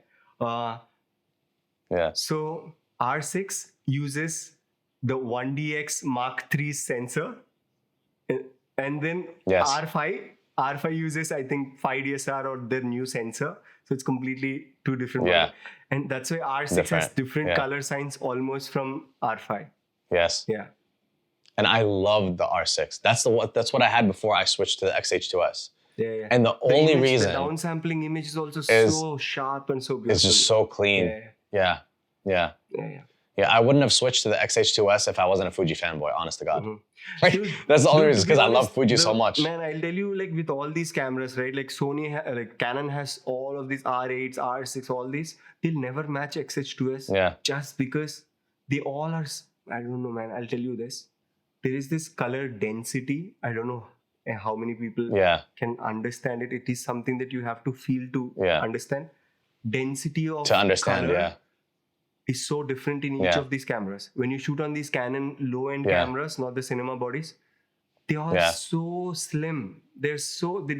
Speaker 2: Yeah.
Speaker 1: So R6 uses the 1DX Mark III sensor, and then
Speaker 2: Yes.
Speaker 1: R5 uses, I think, 5DSR or their new sensor. So it's completely two different
Speaker 2: Yeah.
Speaker 1: ones. And that's why R6 has
Speaker 2: Different,
Speaker 1: different
Speaker 2: yeah.
Speaker 1: color signs almost from R5.
Speaker 2: Yes.
Speaker 1: Yeah.
Speaker 2: And I love the R6. That's what I had before I switched to the X-H2S.
Speaker 1: Yeah.
Speaker 2: And the only
Speaker 1: image,
Speaker 2: reason
Speaker 1: the downsampling image is also
Speaker 2: is-
Speaker 1: so sharp and so beautiful.
Speaker 2: it's just so clean.
Speaker 1: Yeah.
Speaker 2: Yeah.
Speaker 1: Yeah.
Speaker 2: Yeah, I wouldn't have switched to the X-H2S if I wasn't a Fuji fanboy, honest to God.
Speaker 1: Mhm.
Speaker 2: Like,
Speaker 1: Dude,
Speaker 2: that's the only
Speaker 1: dude,
Speaker 2: reason,
Speaker 1: to be
Speaker 2: because I love
Speaker 1: honest,
Speaker 2: Fuji so much.
Speaker 1: Man, I'll tell you, like with all these cameras, right? Like Sony, like Canon has all of these R8s, R6, all these. They'll never match XH2S.
Speaker 2: Yeah.
Speaker 1: Just because they all are. I don't know, man. I'll tell you this. There is this color density. I don't know how many people
Speaker 2: Yeah.
Speaker 1: can understand it. It is something that you have to feel to
Speaker 2: Yeah.
Speaker 1: understand. Density of
Speaker 2: To understand,
Speaker 1: color
Speaker 2: yeah.
Speaker 1: is so different in each
Speaker 2: Yeah.
Speaker 1: of these cameras. When you shoot on these Canon low-end
Speaker 2: Yeah.
Speaker 1: cameras, not the cinema bodies, they are
Speaker 2: Yeah.
Speaker 1: so slim. They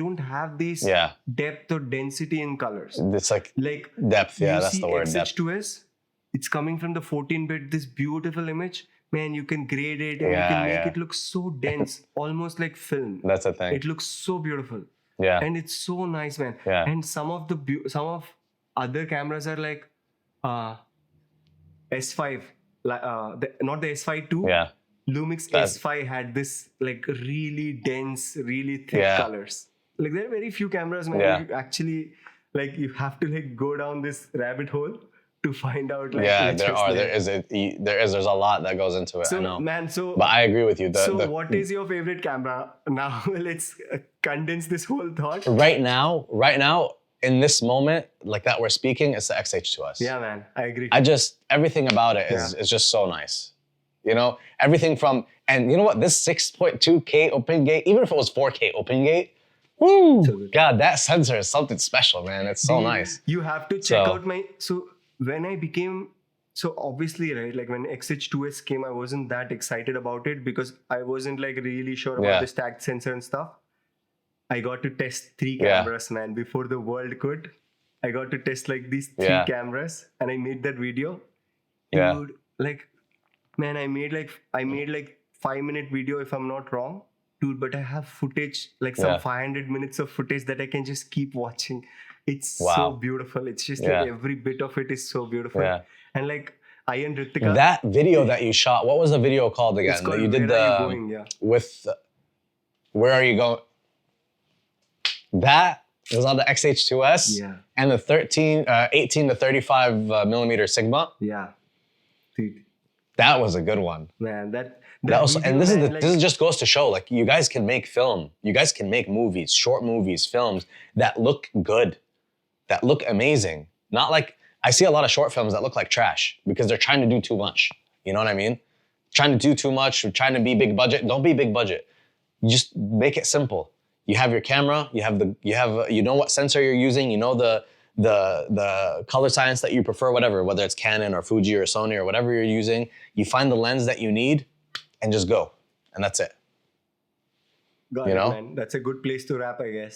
Speaker 1: don't have this
Speaker 2: Yeah.
Speaker 1: depth or density in colors.
Speaker 2: It's like
Speaker 1: Like
Speaker 2: depth. Yeah,
Speaker 1: you
Speaker 2: that's
Speaker 1: see
Speaker 2: the word. Depth.
Speaker 1: XH2S, it's coming from the 14-bit, this beautiful image. Man, you can grade it and you
Speaker 2: Yeah,
Speaker 1: can make
Speaker 2: yeah.
Speaker 1: it look so dense, almost like film.
Speaker 2: That's the thing.
Speaker 1: It looks so beautiful.
Speaker 2: Yeah.
Speaker 1: And it's so nice, man.
Speaker 2: Yeah.
Speaker 1: And some of other cameras are like S5, not the S5 II.
Speaker 2: Yeah.
Speaker 1: Lumix
Speaker 2: That's-
Speaker 1: S5 had this like really dense, really thick
Speaker 2: Yeah.
Speaker 1: colors. Like there are very few cameras, man.
Speaker 2: Yeah.
Speaker 1: You actually like you have to like go down this rabbit hole to find out like
Speaker 2: Yeah,
Speaker 1: which
Speaker 2: there
Speaker 1: is
Speaker 2: are.
Speaker 1: there.
Speaker 2: There's a lot that goes into it.
Speaker 1: So
Speaker 2: I know.
Speaker 1: man,
Speaker 2: But I agree with you.
Speaker 1: What is your favorite camera? Now let's condense this whole thought.
Speaker 2: right now, in this moment, like that we're speaking, it's the XH2S.
Speaker 1: Yeah, man, I agree.
Speaker 2: Everything about it is just so nice. You know, everything from, and you know what, this 6.2K open gate, even if it was 4K open gate, woo,
Speaker 1: So good.
Speaker 2: God, that sensor is something special, man. It's so nice.
Speaker 1: You have to check
Speaker 2: So-
Speaker 1: out when I became, so obviously, right, like when XH2S came, I wasn't that excited about it because I wasn't like really sure about
Speaker 2: Yeah.
Speaker 1: the stacked sensor and stuff. I got to test 3
Speaker 2: Yeah.
Speaker 1: cameras, man, before the world could. I got to test like these 3
Speaker 2: Yeah.
Speaker 1: cameras and I made that video.
Speaker 2: Yeah.
Speaker 1: Dude, like, man, I made like 5-minute video if I'm not wrong. Dude, but I have footage, like some
Speaker 2: Yeah.
Speaker 1: 500 minutes of footage that I can just keep watching. It's so
Speaker 2: Wow.
Speaker 1: beautiful. It's just
Speaker 2: Yeah.
Speaker 1: like every bit of it is so beautiful.
Speaker 2: Yeah.
Speaker 1: And like I and Ritika,
Speaker 2: That video that you shot, what was the video called again?
Speaker 1: it's called
Speaker 2: That you did
Speaker 1: Where Are You
Speaker 2: the
Speaker 1: Going? Yeah.
Speaker 2: with Where Are You Going? That was on the XH2S
Speaker 1: Yeah.
Speaker 2: and the 18 to 35 millimeter Sigma.
Speaker 1: Yeah. Dude,
Speaker 2: That was a good one.
Speaker 1: man, that
Speaker 2: That was,
Speaker 1: video,
Speaker 2: and this
Speaker 1: man,
Speaker 2: this just goes to show, like, you guys can make film. You guys can make movies, short movies, films that look good, that look amazing. Not like, I see a lot of short films that look like trash because they're trying to do too much. You know what I mean? Trying to do too much, trying to be big budget. Don't be big budget. You just make it simple. You have your camera, you know what sensor you're using, you know the color science that you prefer, whatever, whether it's Canon or Fuji or Sony or whatever you're using. You find the lens that you need and just go. And that's it.
Speaker 1: got
Speaker 2: you
Speaker 1: it,
Speaker 2: know?
Speaker 1: man. That's a good place to wrap, I guess.